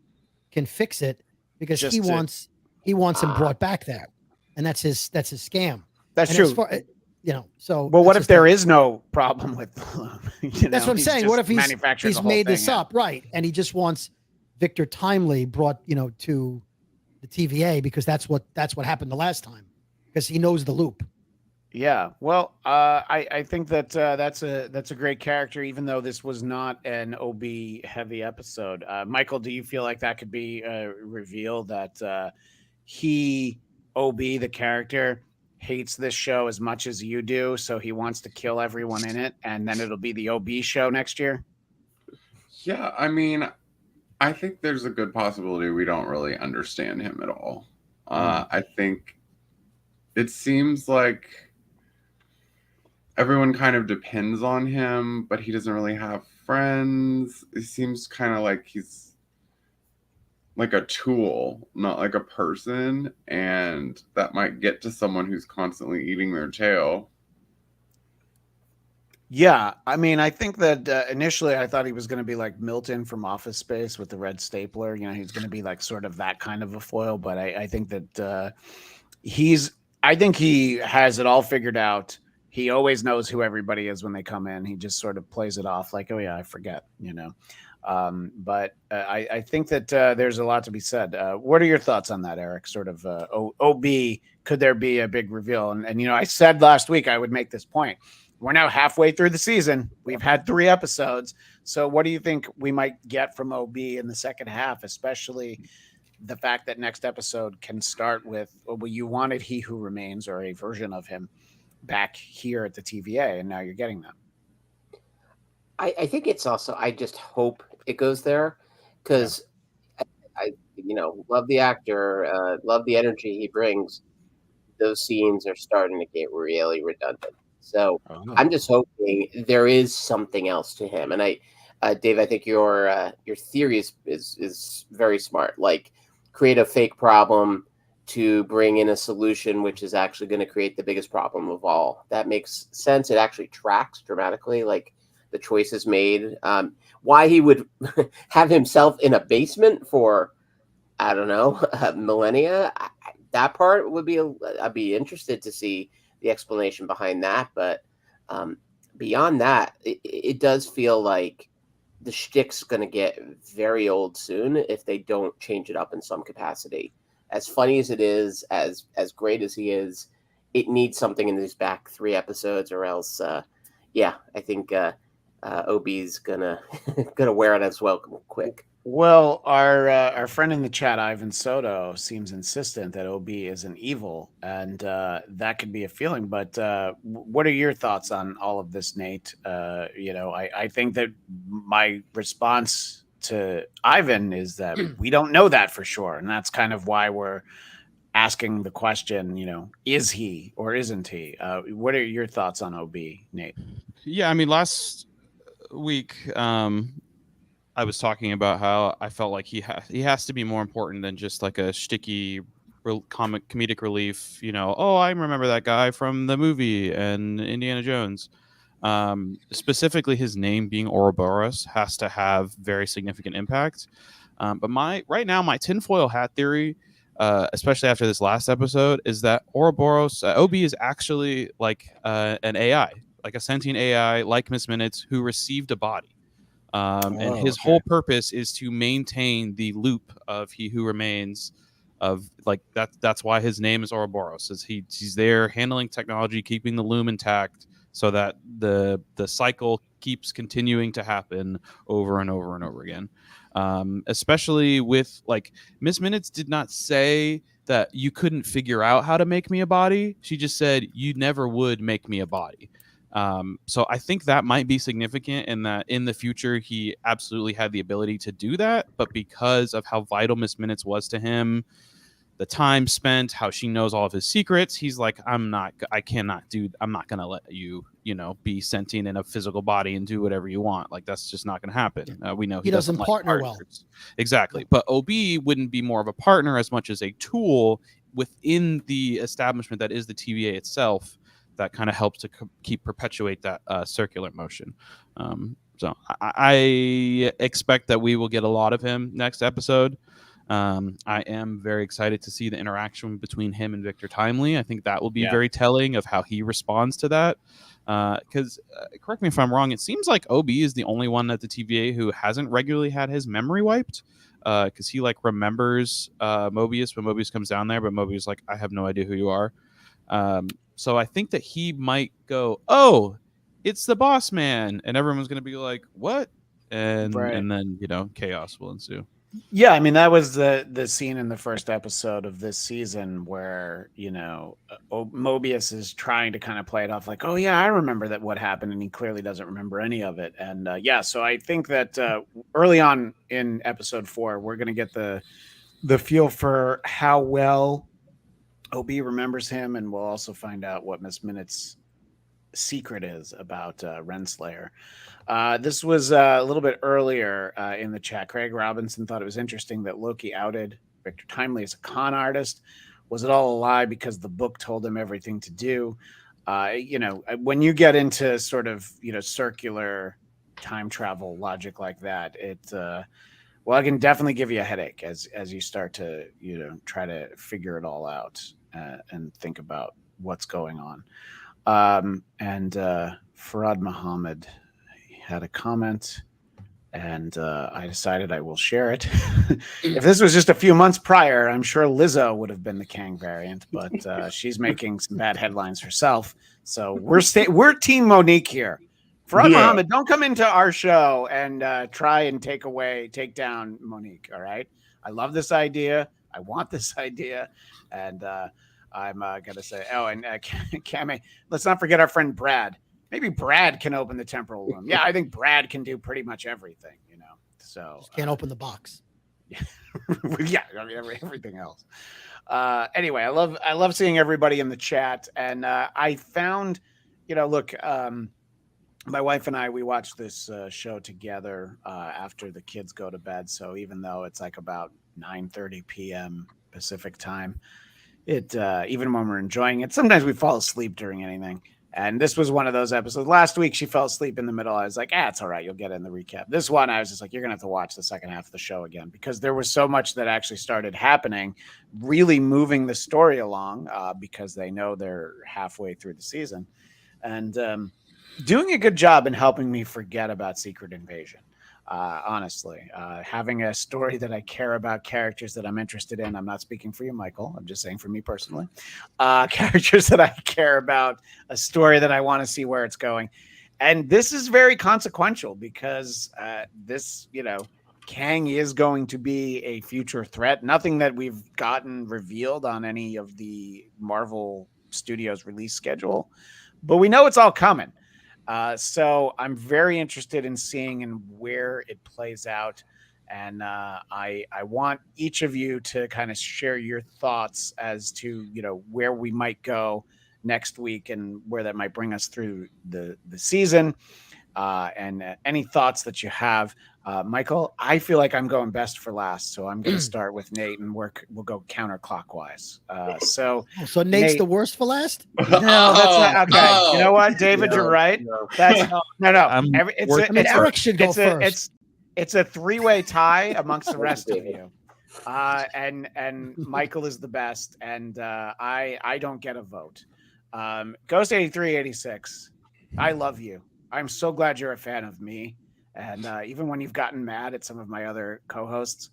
can fix it because he wants him brought back there, and that's his scam. That's true. So what if there is no problem with that's what I'm saying. What if he's made this up, right? And he just wants Victor Timely brought to the TVA because that's what happened the last time, because he knows the loop. Yeah, well, I think that that's a great character, even though this was not an OB heavy episode. Michael, do you feel like that could be a reveal that OB, the character, hates this show as much as you do, so he wants to kill everyone in it, and then it'll be the OB show next year? Yeah, I mean, I think there's a good possibility we don't really understand him at all. I think it seems like everyone kind of depends on him, but he doesn't really have friends. It seems kind of like he's like a tool, not like a person, and that might get to someone who's constantly eating their tail. Yeah, I mean, I think that initially I thought he was going to be like Milton from Office Space with the red stapler. He's going to be like sort of that kind of a foil, but I think that I think he has it all figured out. He always knows who everybody is when they come in. He just sort of plays it off like, oh yeah, I forget, But I think that there's a lot to be said. What are your thoughts on that, Eric? Sort of OB, could there be a big reveal? And I said last week I would make this point. We're now halfway through the season. We've had 3 episodes. So what do you think we might get from OB in the second half, especially the fact that next episode can start with, well, you wanted He Who Remains, or a version of him, back here at the TVA, and now you're getting them. I think it's also, I just hope it goes there, because I love the actor, love the energy he brings. Those scenes are starting to get really redundant. So I'm just hoping there is something else to him. And Dave, I think your theory is very smart. Like, create a fake problem to bring in a solution, which is actually going to create the biggest problem of all. That makes sense. It actually tracks dramatically, like the choices made. Why he would have himself in a basement for, I don't know, millennia. That part would be, I'd be interested to see the explanation behind that. But beyond that, it does feel like the shtick's going to get very old soon if they don't change it up in some capacity. As funny as it is, as great as he is, it needs something in these back 3 episodes, or else, I think OB's gonna wear it as well quick. Well, our friend in the chat, Ivan Soto, seems insistent that OB isn't evil, and that could be a feeling. But what are your thoughts on all of this, Nate? I think that my response to Ivan is that we don't know that for sure, and that's kind of why we're asking the question. Is he or isn't he? What are your thoughts on OB, Nate? Yeah, I mean, last week I was talking about how I felt like he has to be more important than just like a shticky comedic relief. I remember that guy from the movie and Indiana Jones. Specifically, his name being Ouroboros has to have very significant impact. But right now, my tinfoil hat theory, especially after this last episode, is that Ouroboros, OB, is actually like an AI, like a sentient AI, like Miss Minutes, who received a body. And his whole purpose is to maintain the loop of He Who Remains. Of like that's why his name is Ouroboros. Is he's there handling technology, keeping the loom intact, so that the cycle keeps continuing to happen over and over and over again. Especially with, like, Miss Minutes did not say that you couldn't figure out how to make me a body. She just said you never would make me a body. So I think that might be significant, in that in the future he absolutely had the ability to do that, but because of how vital Miss Minutes was to him, the time spent, how she knows all of his secrets. He's like, I'm not gonna let you, be sentient in a physical body and do whatever you want. Like, that's just not gonna happen. We know he doesn't like partner well. Exactly. But OB wouldn't be more of a partner as much as a tool within the establishment that is the TVA itself, that kind of helps to perpetuate that circular motion. So I expect that we will get a lot of him next episode. I am very excited to see the interaction between him and Victor Timely. I think that will be very telling of how he responds to that. Because correct me if I'm wrong, it seems like OB is the only one at the TVA who hasn't regularly had his memory wiped. Because he remembers Mobius when Mobius comes down there, but Mobius is like, I have no idea who you are. So I think that he might go, oh, it's the boss man, and everyone's going to be like, what? And then chaos will ensue. Yeah, I mean, that was the scene in the first episode of this season where Mobius is trying to kind of play it off like, oh yeah, I remember that what happened, and he clearly doesn't remember any of it. And so I think that early on in episode 4, we're going to get the feel for how well OB remembers him, and we'll also find out what Miss Minutes' secret is about Renslayer. This was a little bit earlier in the chat. Craig Robinson thought it was interesting that Loki outed Victor Timely as a con artist. Was it all a lie because the book told him everything to do? When you get into sort of circular time travel logic like that, it it can definitely give you a headache as you start to try to figure it all out and think about what's going on. And Farad Muhammad had a comment, and I decided I will share it. If this was just a few months prior, I'm sure Lizzo would have been the Kang variant, but she's making some bad headlines herself. So we're Team Monique here. Farad Muhammad, don't come into our show and try and take down Monique. All right, I love this idea. I want this idea, and I'm gonna say, and Kame, let's not forget our friend Brad. Maybe Brad can open the temporal loom. Yeah, I think Brad can do pretty much everything, So just can't open the box. Yeah, I mean everything else. Anyway, I love seeing everybody in the chat, and I found, look, my wife and I, we watched this show together after the kids go to bed. So even though it's like about 9:30 p.m. Pacific time, it even when we're enjoying it, sometimes we fall asleep during anything. And this was one of those episodes. Last week, she fell asleep in the middle. I was like, it's all right. You'll get it in the recap. This one, I was just like, you're going to have to watch the second half of the show again, because there was so much that actually started happening, really moving the story along because they know they're halfway through the season. And doing a good job in helping me forget about Secret Invasion. Honestly, having a story that I care about, characters that I'm interested in. I'm not speaking for you, Michael. I'm just saying for me personally. Characters that I care about, a story that I want to see where it's going. And this is very consequential because this, Kang is going to be a future threat. Nothing that we've gotten revealed on any of the Marvel Studios release schedule, but we know it's all coming. So I'm very interested in seeing and where it plays out. And I want each of you to kind of share your thoughts as to, where we might go next week and where that might bring us through the season. And any thoughts that you have. Michael, I feel like I'm going best for last, so I'm going to start with Nate and we'll go counterclockwise. So Nate's Nate, the worst for last? No, that's not okay. You know what, David, you're right. No. That's no. Eric should go first. It's a 3-way tie amongst the rest of you. And Michael is the best, and I don't get a vote. Ghost 8386, I love you. I'm so glad you're a fan of me. And even when you've gotten mad at some of my other co-hosts,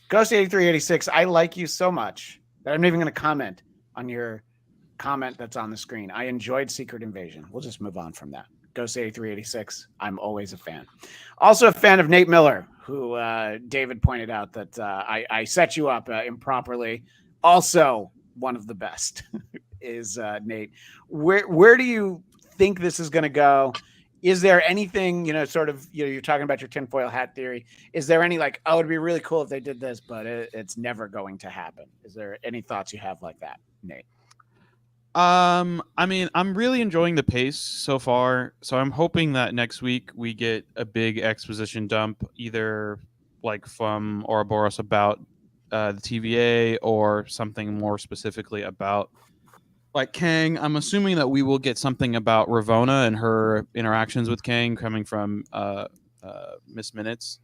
Ghost 8386, I like you so much that I'm not even going to comment on your comment that's on the screen. I enjoyed Secret Invasion. We'll just move on from that. Ghost 8386, I'm always a fan. Also a fan of Nate Miller, who David pointed out that I set you up improperly. Also one of the best is Nate. Where do you think this is going to go? is there anything, sort of, you're talking about your tinfoil hat theory. Is there any like, oh, it'd be really cool if they did this, but it's never going to happen? Is there any thoughts you have like that, Nate? I mean, I'm really enjoying the pace so far. So I'm hoping that next week we get a big exposition dump, either like from Ouroboros about the TVA or something more specifically about like Kang. I'm assuming that we will get something about Ravonna and her interactions with Kang coming from Miss Minutes.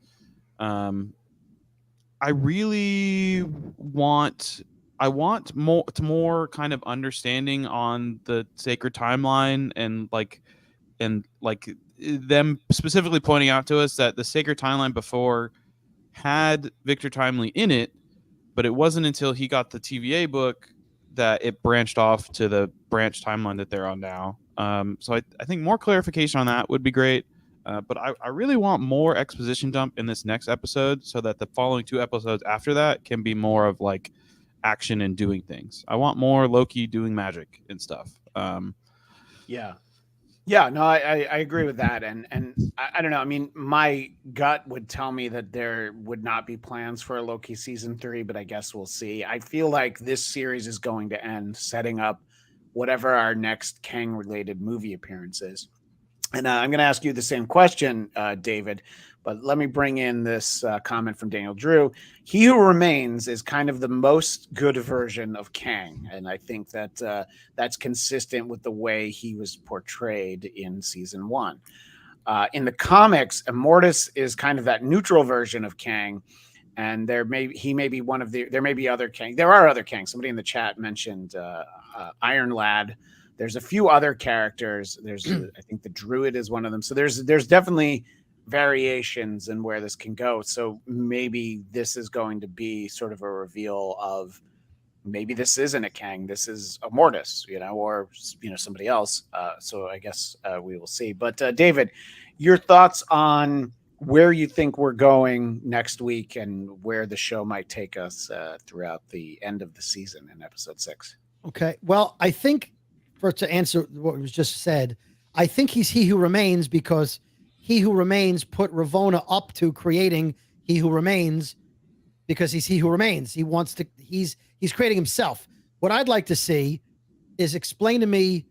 I really want more kind of understanding on the sacred timeline and them specifically pointing out to us that the sacred timeline before had Victor Timely in it, but it wasn't until he got the TVA book that it branched off to the branch timeline that they're on now. So I think more clarification on that would be great. But I really want more exposition dump in this next episode so that the following 2 episodes after that can be more of like action and doing things. I want more Loki doing magic and stuff. No, I agree with that. And I don't know. I mean, my gut would tell me that there would not be plans for a Loki season 3, but I guess we'll see. I feel like this series is going to end setting up whatever our next Kang related movie appearance is. And I'm going to ask you the same question, David, but let me bring in this comment from Daniel Drew. He Who Remains is kind of the most good version of Kang. And I think that that's consistent with the way he was portrayed in season 1. In the comics, Immortus is kind of that neutral version of Kang. And there may be other Kang. There are other Kangs. Somebody in the chat mentioned Iron Lad. There's a few other characters. There's, I think the Druid is one of them. So there's definitely variations in where this can go. So maybe this is going to be sort of a reveal of maybe this isn't a Kang. This is a Mortis, or somebody else. So I guess we will see. But David, your thoughts on where you think we're going next week and where the show might take us throughout the end of the season in episode 6. Okay. Well, I think, to answer what was just said, I think he's He Who Remains because He Who Remains put Ravonna up to creating He Who Remains because he's He Who Remains. He wants to, he's creating himself. What I'd like to see is explain to me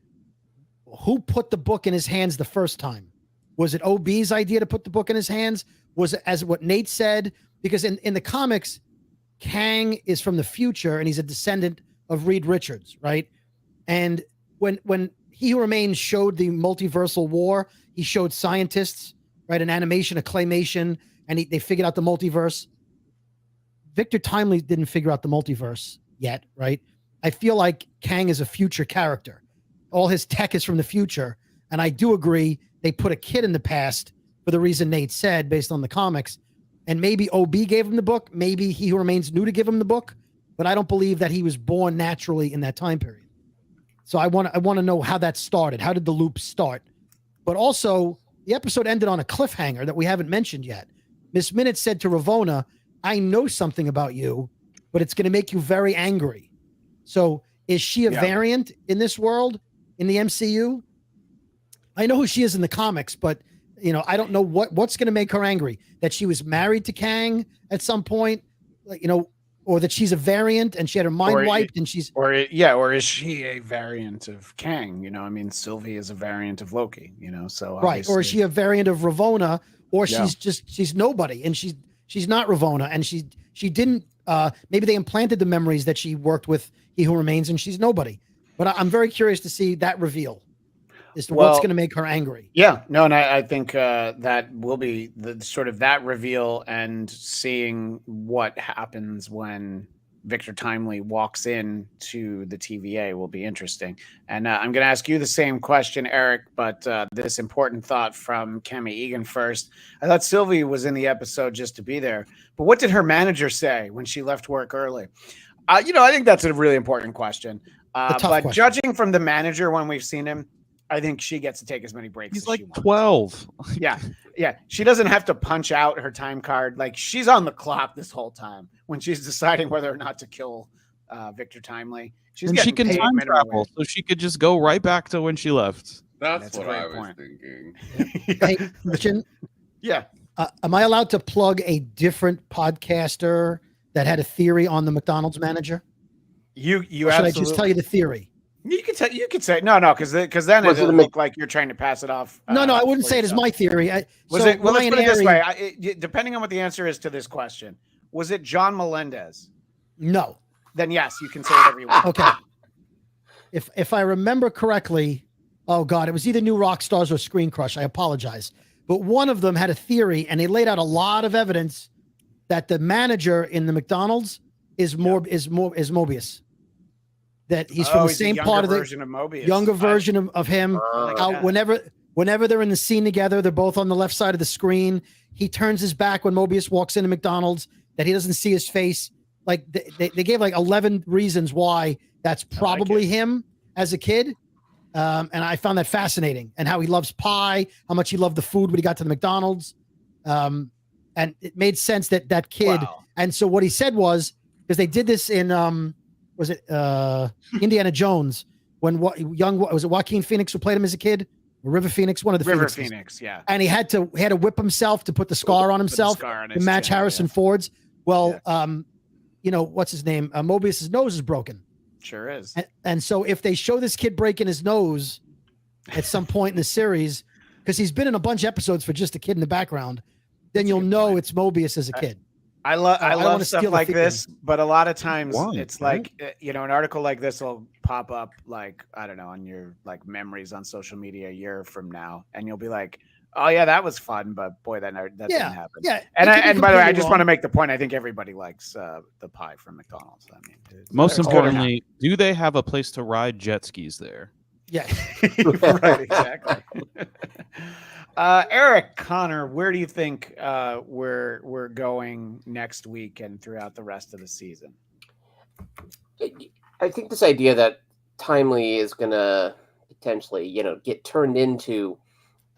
who put the book in his hands the first time. Was it OB's idea to put the book in his hands? Was it as what Nate said? Because in the comics, Kang is from the future and he's a descendant of Reed Richards, right? And when He Who Remains showed the multiversal war, he showed scientists, right, an animation, a claymation, and they figured out the multiverse. Victor Timely didn't figure out the multiverse yet, right? I feel like Kang is a future character. All his tech is from the future, and I do agree they put a kid in the past for the reason Nate said, based on the comics, and maybe OB gave him the book. Maybe He Who Remains knew to give him the book, but I don't believe that he was born naturally in that time period. So I want to know how that started. How did the loop start? But also, the episode ended on a cliffhanger that we haven't mentioned yet. Miss Minutes said to Ravonna, I know something about you, but it's going to make you very angry. So is she a variant in this world, in the MCU? I know who she is in the comics, but I don't know what's going to make her angry. That she was married to Kang at some point, or that she's a variant and she had her mind wiped and she's... Or is she a variant of Kang? I mean, Sylvie is a variant of Loki, so... Right, or is she a variant of Ravonna, or she's nobody, and she's not Ravonna, and she didn't... maybe they implanted the memories that she worked with He Who Remains, and she's nobody. But I'm very curious to see that reveal as to what's going to make her angry. Yeah, no, and I think that will be the sort of that reveal, and seeing what happens when Victor Timely walks in to the TVA will be interesting. And I'm going to ask you the same question, Eric, but this important thought from Kemi Egan first. I thought Sylvie was in the episode just to be there, but what did her manager say when she left work early? I think that's a really important question. But question. Judging from the manager when we've seen him, I think she gets to take as many breaks. He's like 12. Yeah. She doesn't have to punch out her time card. Like, she's on the clock this whole time when she's deciding whether or not to kill Victor Timely. She can time travel, so she could just go right back to when she left. That's a what great I was point. thinking. Hey, Christian, Yeah. am I allowed to plug a different podcaster that had a theory on the McDonald's manager? You Or should I just tell you the theory? You could say no, because then Was it it'll a look like you're trying to pass it off. No, I wouldn't for say it is yourself. my theory. Was so it? Well, let's Ryan put it this Airy- way. Depending on what the answer is to this question, was it John Melendez? No. Then yes, you can say whatever you want. Okay. If I remember correctly, oh God, it was either New Rock Stars or Screen Crush. I apologize. But one of them had a theory, and they laid out a lot of evidence that the manager in the McDonald's is Mobius. That he's from the same part of the version of Mobius. younger version of him. like How that. whenever they're in the scene together, they're both on the left side of the screen. He turns his back when Mobius walks into McDonald's, that he doesn't see his face. Like they gave like 11 reasons why that's probably him as a kid. And I found that fascinating, and how he loves pie, how much he loved the food when he got to the McDonald's. And it made sense that kid. Wow. And so what he said was, because they did this in, was it Indiana Jones, when was it Joaquin Phoenix who played him as a kid? Or River Phoenix, one of the River Phoenixes. Phoenix, yeah. And he had to whip himself to put the scar on himself to match Harrison Ford's. Well, what's his name? Mobius's nose is broken. Sure is. And so if they show this kid breaking his nose at some point in the series, because he's been in a bunch of episodes for just a kid in the background, then you'll know it's Mobius as a kid. I love stuff like this, but a lot of times Why? it's like, an article like this will pop up, like, I don't know, on your like memories on social media a year from now, and you'll be like, oh yeah, that was fun, but boy, that didn't happen. Yeah. And by the way, I just want to make the point. I think everybody likes the pie from McDonald's. I mean, Most importantly, do they have a place to ride jet skis there? Yeah. Right, exactly. Eric, Connor, where do you think we're going next week and throughout the rest of the season? I think this idea that Timely is going to potentially, get turned into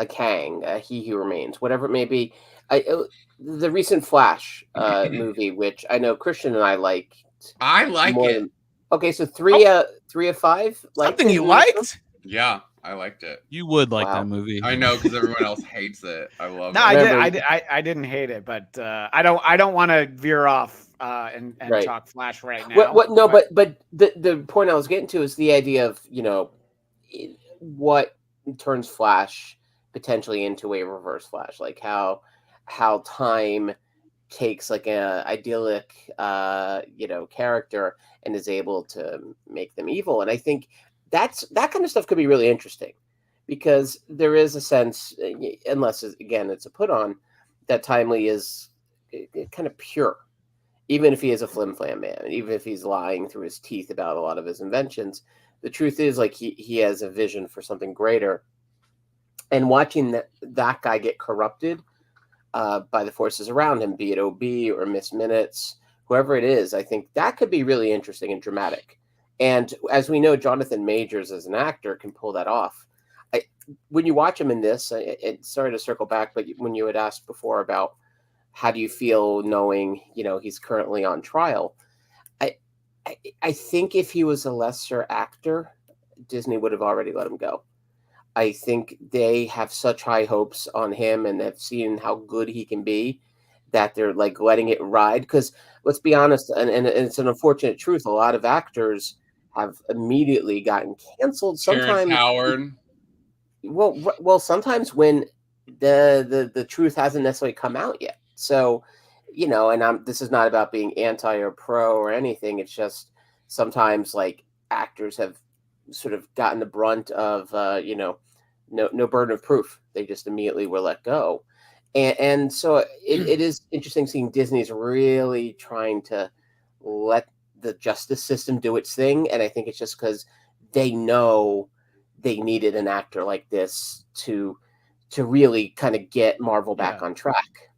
a Kang, He Who Remains, whatever it may be. The recent Flash movie, which I know Christian and I liked. I like it. Okay, so three of five. Something you liked? Yeah, I liked it. You would like that movie. I know, because everyone else hates it. I love it. I didn't hate it, but I don't want to veer off and talk Flash right now. But the point I was getting to is the idea of what turns Flash potentially into a reverse Flash, like how time takes like a idyllic character and is able to make them evil. And I think that kind of stuff could be really interesting, because there is a sense, unless again it's a put on, that Timely is kind of pure, even if he is a flim flam man, even if he's lying through his teeth about a lot of his inventions. The truth is, like, he has a vision for something greater. And watching that guy get corrupted by the forces around him, be it OB or Miss Minutes, whoever it is, I think that could be really interesting and dramatic. And as we know, Jonathan Majors as an actor can pull that off. When you watch him in this, sorry to circle back, but when you had asked before about how do you feel knowing, he's currently on trial, I think if he was a lesser actor, Disney would have already let him go. I think they have such high hopes on him and have seen how good he can be that they're like letting it ride. Because let's be honest, and it's an unfortunate truth, a lot of actors have immediately gotten canceled. Sometimes Howard. Well, sometimes when the truth hasn't necessarily come out yet. So, and this is not about being anti or pro or anything. It's just sometimes like actors have sort of gotten the brunt of, no burden of proof. They just immediately were let go. And so it is interesting seeing Disney's really trying to let the justice system do its thing. And I think it's just because they know they needed an actor like this to really kind of get Marvel back on track.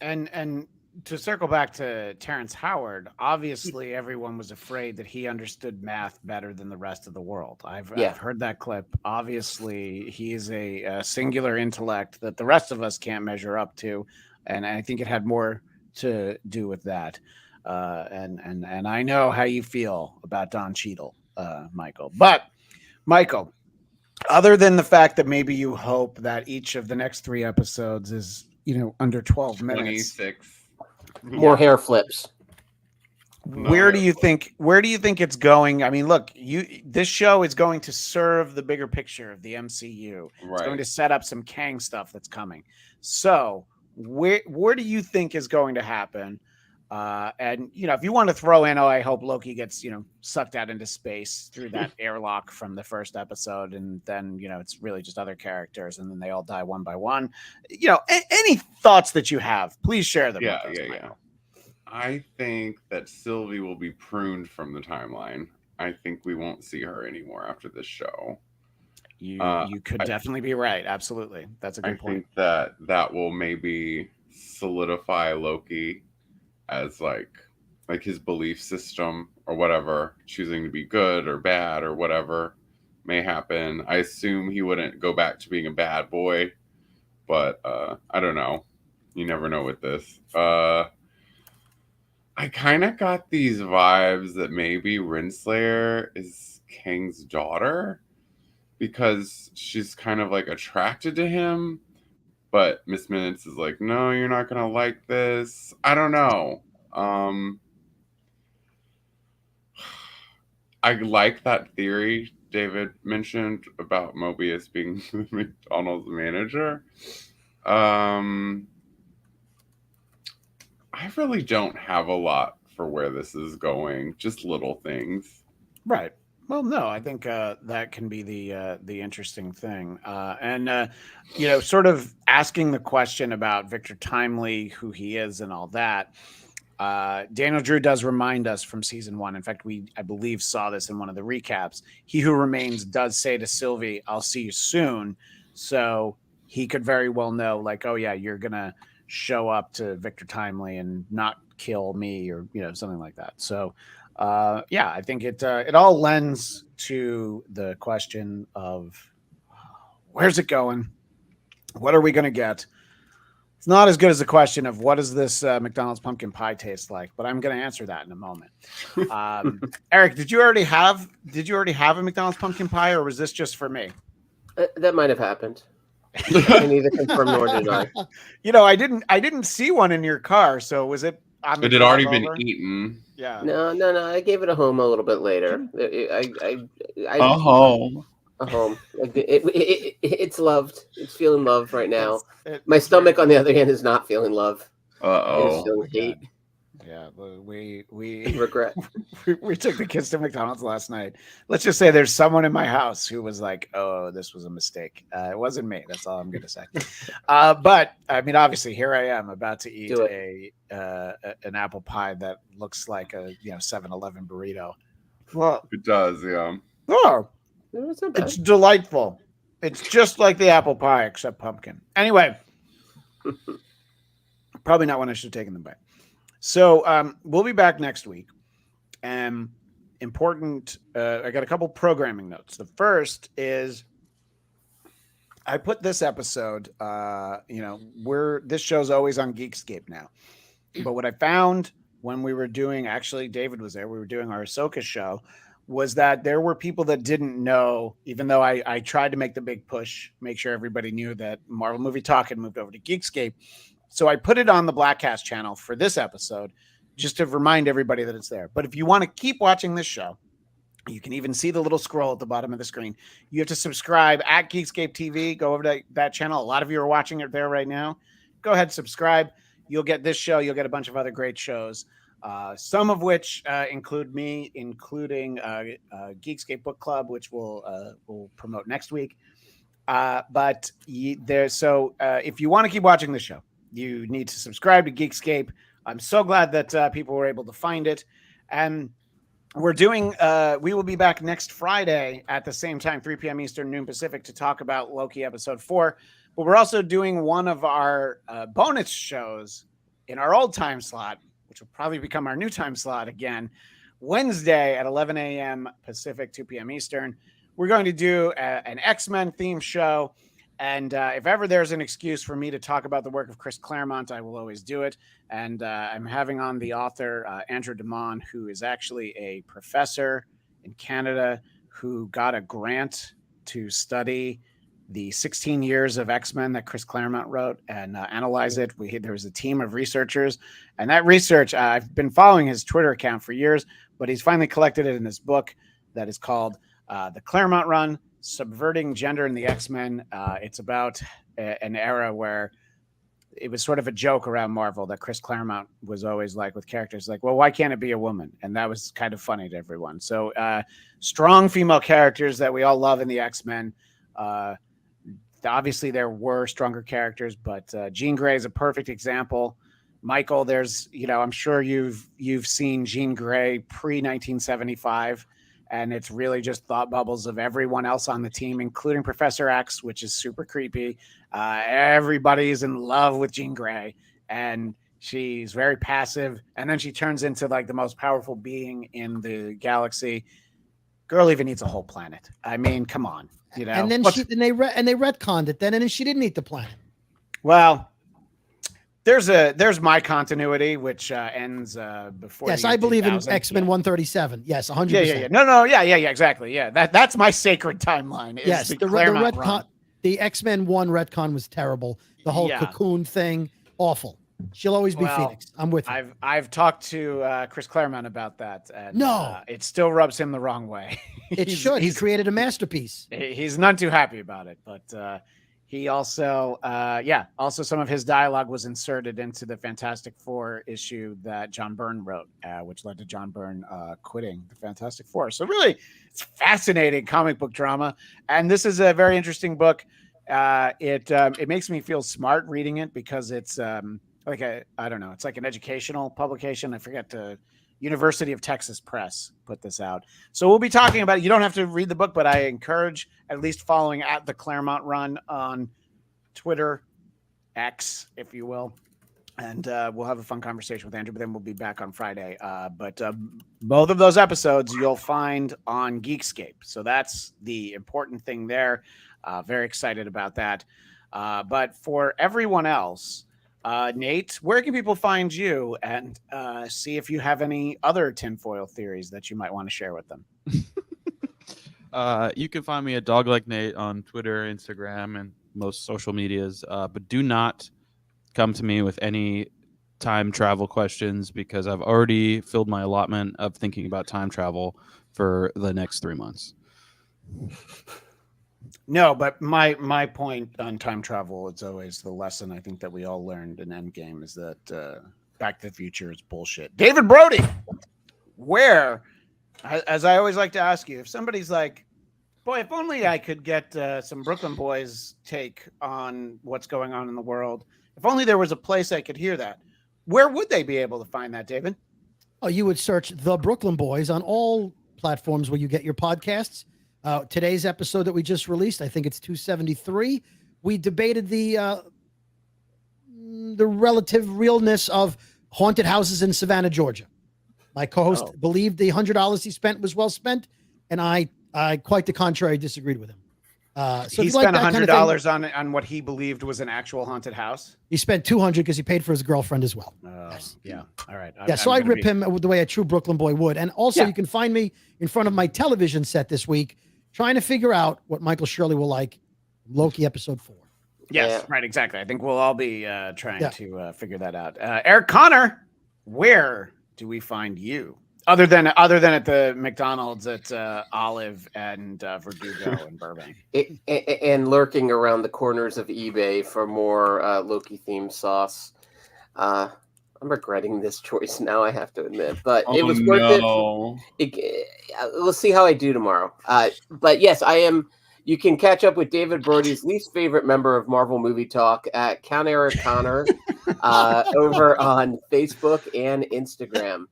And to circle back to Terrence Howard, obviously everyone was afraid that he understood math better than the rest of the world. I've heard that clip. Obviously, he is a singular intellect that the rest of us can't measure up to, and I think it had more to do with that. And I know how you feel about Don Cheadle, Michael. But Michael, Other than the fact that maybe you hope that each of the next 3 episodes is, under 12 minutes. 26. More hair flips. Where do you think it's going? I mean, look, this show is going to serve the bigger picture of the MCU. Right. It's going to set up some Kang stuff that's coming. So, where do you think is going to happen? And if you want to throw in, I hope Loki gets, sucked out into space through that airlock from the first episode, and then, it's really just other characters, and then they all die one by one. Any thoughts that you have, please share them. Yeah, with us, yeah. I think that Sylvie will be pruned from the timeline. I think we won't see her anymore after this show. You could definitely be right. Absolutely. That's a good point. I think that will maybe solidify Loki as like his belief system or whatever, choosing to be good or bad or whatever may happen. I assume he wouldn't go back to being a bad boy, but I don't know. You never know with this. I kind of got these vibes that maybe Renslayer is Kang's daughter because she's kind of like attracted to him, but Miss Minutes is like, no, you're not gonna like this. I don't know. I like that theory David mentioned about Mobius being McDonald's manager. I really don't have a lot for where this is going. Just little things. Right. Well, no, I think that can be the interesting thing. And sort of asking the question about Victor Timely, who he is and all that. Daniel Drew does remind us from season 1. In fact, I believe saw this in one of the recaps. He who remains does say to Sylvie, I'll see you soon. So he could very well know, like, oh yeah, you're going to show up to Victor Timely and not kill me or, something like that. So, I think it all lends to the question of where's it going? What are we going to get? It's not as good as the question of what does this McDonald's pumpkin pie taste like, but I'm going to answer that in a moment. Eric, did you already have a McDonald's pumpkin pie, or was this just for me? That might have happened. I neither confirm nor deny. I didn't see one in your car, so was it? It had already been eaten. Yeah. No. I gave it a home a little bit later. A home. A home. It's loved. It's feeling love right now. My stomach, on the other hand, is not feeling love. It's feeling hate. Yeah, we regret. we took the kids to McDonald's last night. Let's just say there's someone in my house who was like, "Oh, this was a mistake." It wasn't me. That's all I'm going to say. But I mean, obviously, here I am about to eat an apple pie that looks like a 7-Eleven burrito. Well, it does, yeah. Oh, it's delightful. It's just like the apple pie except pumpkin. Anyway, probably not one I should have taken them by. So we'll be back next week. Important. I got a couple programming notes. The first is I put this episode. This show's always on Geekscape now. But what I found when we were doing, actually, David was there. We were doing our Ahsoka show. Was that there were people that didn't know, even though I tried to make the big push, make sure everybody knew that Marvel Movie Talk had moved over to Geekscape. So I put it on the Blackcast channel for this episode, just to remind everybody that it's there. But if you want to keep watching this show, you can even see the little scroll at the bottom of the screen. You have to subscribe at Geekscape TV. Go over to that channel. A lot of you are watching it there right now. Go ahead, subscribe. You'll get this show. You'll get a bunch of other great shows. Some of which include me, including Geekscape Book Club, which we'll promote next week. But if you want to keep watching the show, you need to subscribe to Geekscape. I'm so glad that people were able to find it. And we're doing, we will be back next Friday at the same time, 3 p.m. Eastern, noon Pacific, to talk about Loki episode 4. But we're also doing one of our bonus shows in our old time slot, which will probably become our new time slot again, Wednesday at 11 a.m. Pacific, 2 p.m. Eastern. We're going to do an X-Men themed show. And if ever there's an excuse for me to talk about the work of Chris Claremont, I will always do it. And I'm having on the author, Andrew DeMond, who is actually a professor in Canada who got a grant to study the 16 years of X-Men that Chris Claremont wrote and analyze it. There was a team of researchers, and that research, I've been following his Twitter account for years, but he's finally collected it in this book that is called The Claremont Run, Subverting Gender in the X-Men. It's about an era where it was sort of a joke around Marvel that Chris Claremont was always like with characters like, well, why can't it be a woman? And that was kind of funny to everyone. So strong female characters that we all love in the X-Men. Obviously there were stronger characters, but Jean Grey is a perfect example. Michael, there's, I'm sure you've seen Jean Grey pre-1975, and it's really just thought bubbles of everyone else on the team, including Professor X, which is super creepy. Everybody's in love with Jean Grey, and she's very passive. And then she turns into like the most powerful being in the galaxy. Girl even eats a whole planet. I mean, come on, And then they retconned it then, and then she didn't eat the planet. Well, there's my continuity, which ends before. Yes, I believe in X-Men 137. Yes, 100%. Yeah. No, yeah, exactly. Yeah, that's my sacred timeline. Yes, the retcon, the X-Men 1 retcon was terrible. The whole cocoon thing, awful. She'll always be Phoenix. I'm with you. I've talked to Chris Claremont about that. And, it still rubs him the wrong way. It should. He created a masterpiece. He's not too happy about it, but he also, also some of his dialogue was inserted into the Fantastic Four issue that John Byrne wrote, which led to John Byrne quitting the Fantastic Four. So really, it's fascinating comic book drama, and this is a very interesting book. It makes me feel smart reading it because it's it's like an educational publication. I forget University of Texas Press put this out. So we'll be talking about it. You don't have to read the book, but I encourage at least following at the Claremont Run on Twitter, X, if you will. And we'll have a fun conversation with Andrew, but then we'll be back on Friday. But both of those episodes you'll find on Geekscape. So that's the important thing there. Very excited about that. But for everyone else, Nate, where can people find you and see if you have any other tinfoil theories that you might want to share with them? You can find me at Dog Like Nate on Twitter, Instagram, and most social medias. But do not come to me with any time travel questions because I've already filled my allotment of thinking about time travel for the next 3 months. No, but my point on time travel is always the lesson I think that we all learned in Endgame is that Back to the Future is bullshit. David Brody, where, as I always like to ask you, if somebody's like, boy, if only I could get some Brooklyn Boys take on what's going on in the world, if only there was a place I could hear that, where would they be able to find that, David? Oh, you would search The Brooklyn Boys on all platforms where you get your podcasts. Today's episode that we just released, I think it's 273. We debated the relative realness of haunted houses in Savannah, Georgia. My co-host believed the $100 he spent was well spent, and I quite the contrary, disagreed with him. So he spent $100 on what he believed was an actual haunted house. He spent $200 because he paid for his girlfriend as well. Yes. Yeah. All right. So I rip him the way a true Brooklyn boy would. And also you can find me in front of my television set this week trying to figure out what Michael Shirley will like Loki episode 4. Yes, right. Exactly. I think we'll all be trying to figure that out. Eric Connor, where do we find you? Other than at the McDonald's at Olive and Verdugo in Burbank, and lurking around the corners of eBay for more Loki themed sauce. I'm regretting this choice now, I have to admit, but it was worth it. We'll see how I do tomorrow. But yes, I am. You can catch up with David Brody's least favorite member of Marvel Movie Talk at Count Eric Connor over on Facebook and Instagram.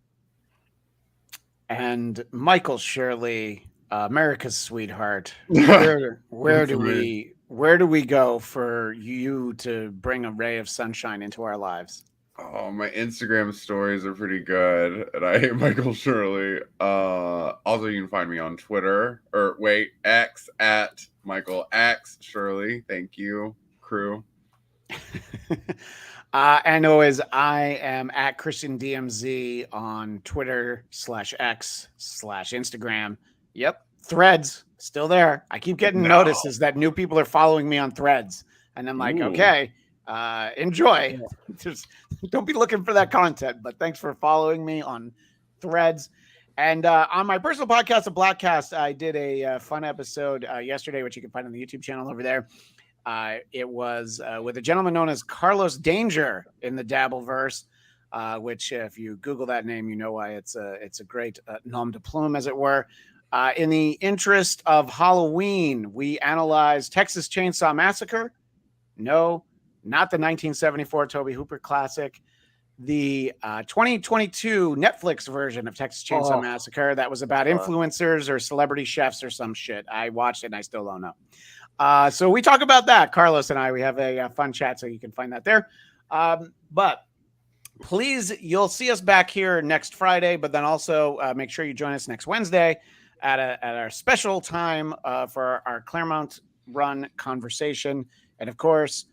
And Michael Shirley, America's sweetheart. Where do we go for you to bring a ray of sunshine into our lives? Oh, my Instagram stories are pretty good, and I hate Michael Shirley. Also, you can find me on Twitter, X at Michael X Shirley. Thank you, crew. And always, I am at Christian DMZ on Twitter /X/Instagram. Yep. Threads. Still there. I keep getting notices that new people are following me on Threads. And I'm like, okay, enjoy. Just don't be looking for that content. But thanks for following me on Threads. And on my personal podcast, the Blattcast, I did a fun episode yesterday, which you can find on the YouTube channel over there. It was with a gentleman known as Carlos Danger in the Dabbleverse, which if you Google that name, you know why it's a great nom de plume, as it were. In the interest of Halloween, we analyzed Texas Chainsaw Massacre. No, not the 1974 Tobe Hooper classic. The 2022 Netflix version of Texas Chainsaw Massacre that was about influencers or celebrity chefs or some shit. I watched it and I still don't know. So we talk about that, Carlos and I. We have a fun chat, so you can find that there. But please, you'll see us back here next Friday, but then also make sure you join us next Wednesday at our special time for our Claremont Run conversation. And of course,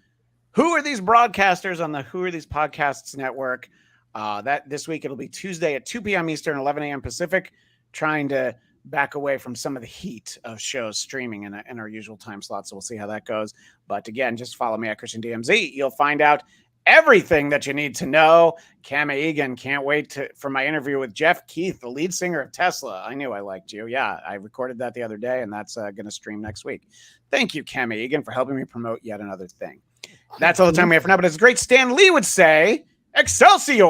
who are these broadcasters on the Who Are These Podcasts network? That this week it'll be Tuesday at 2 p.m. Eastern, 11 a.m. Pacific, trying to back away from some of the heat of shows streaming in our usual time slot. So we'll see how that goes. But again, just follow me at Christian DMZ. You'll find out everything that you need to know. Cam Egan, can't wait for my interview with Jeff Keith, the lead singer of Tesla. I knew I liked you. Yeah, I recorded that the other day, and that's going to stream next week. Thank you, Cam Egan, for helping me promote yet another thing. That's all the time we have for now, but as great Stan Lee would say, Excelsior!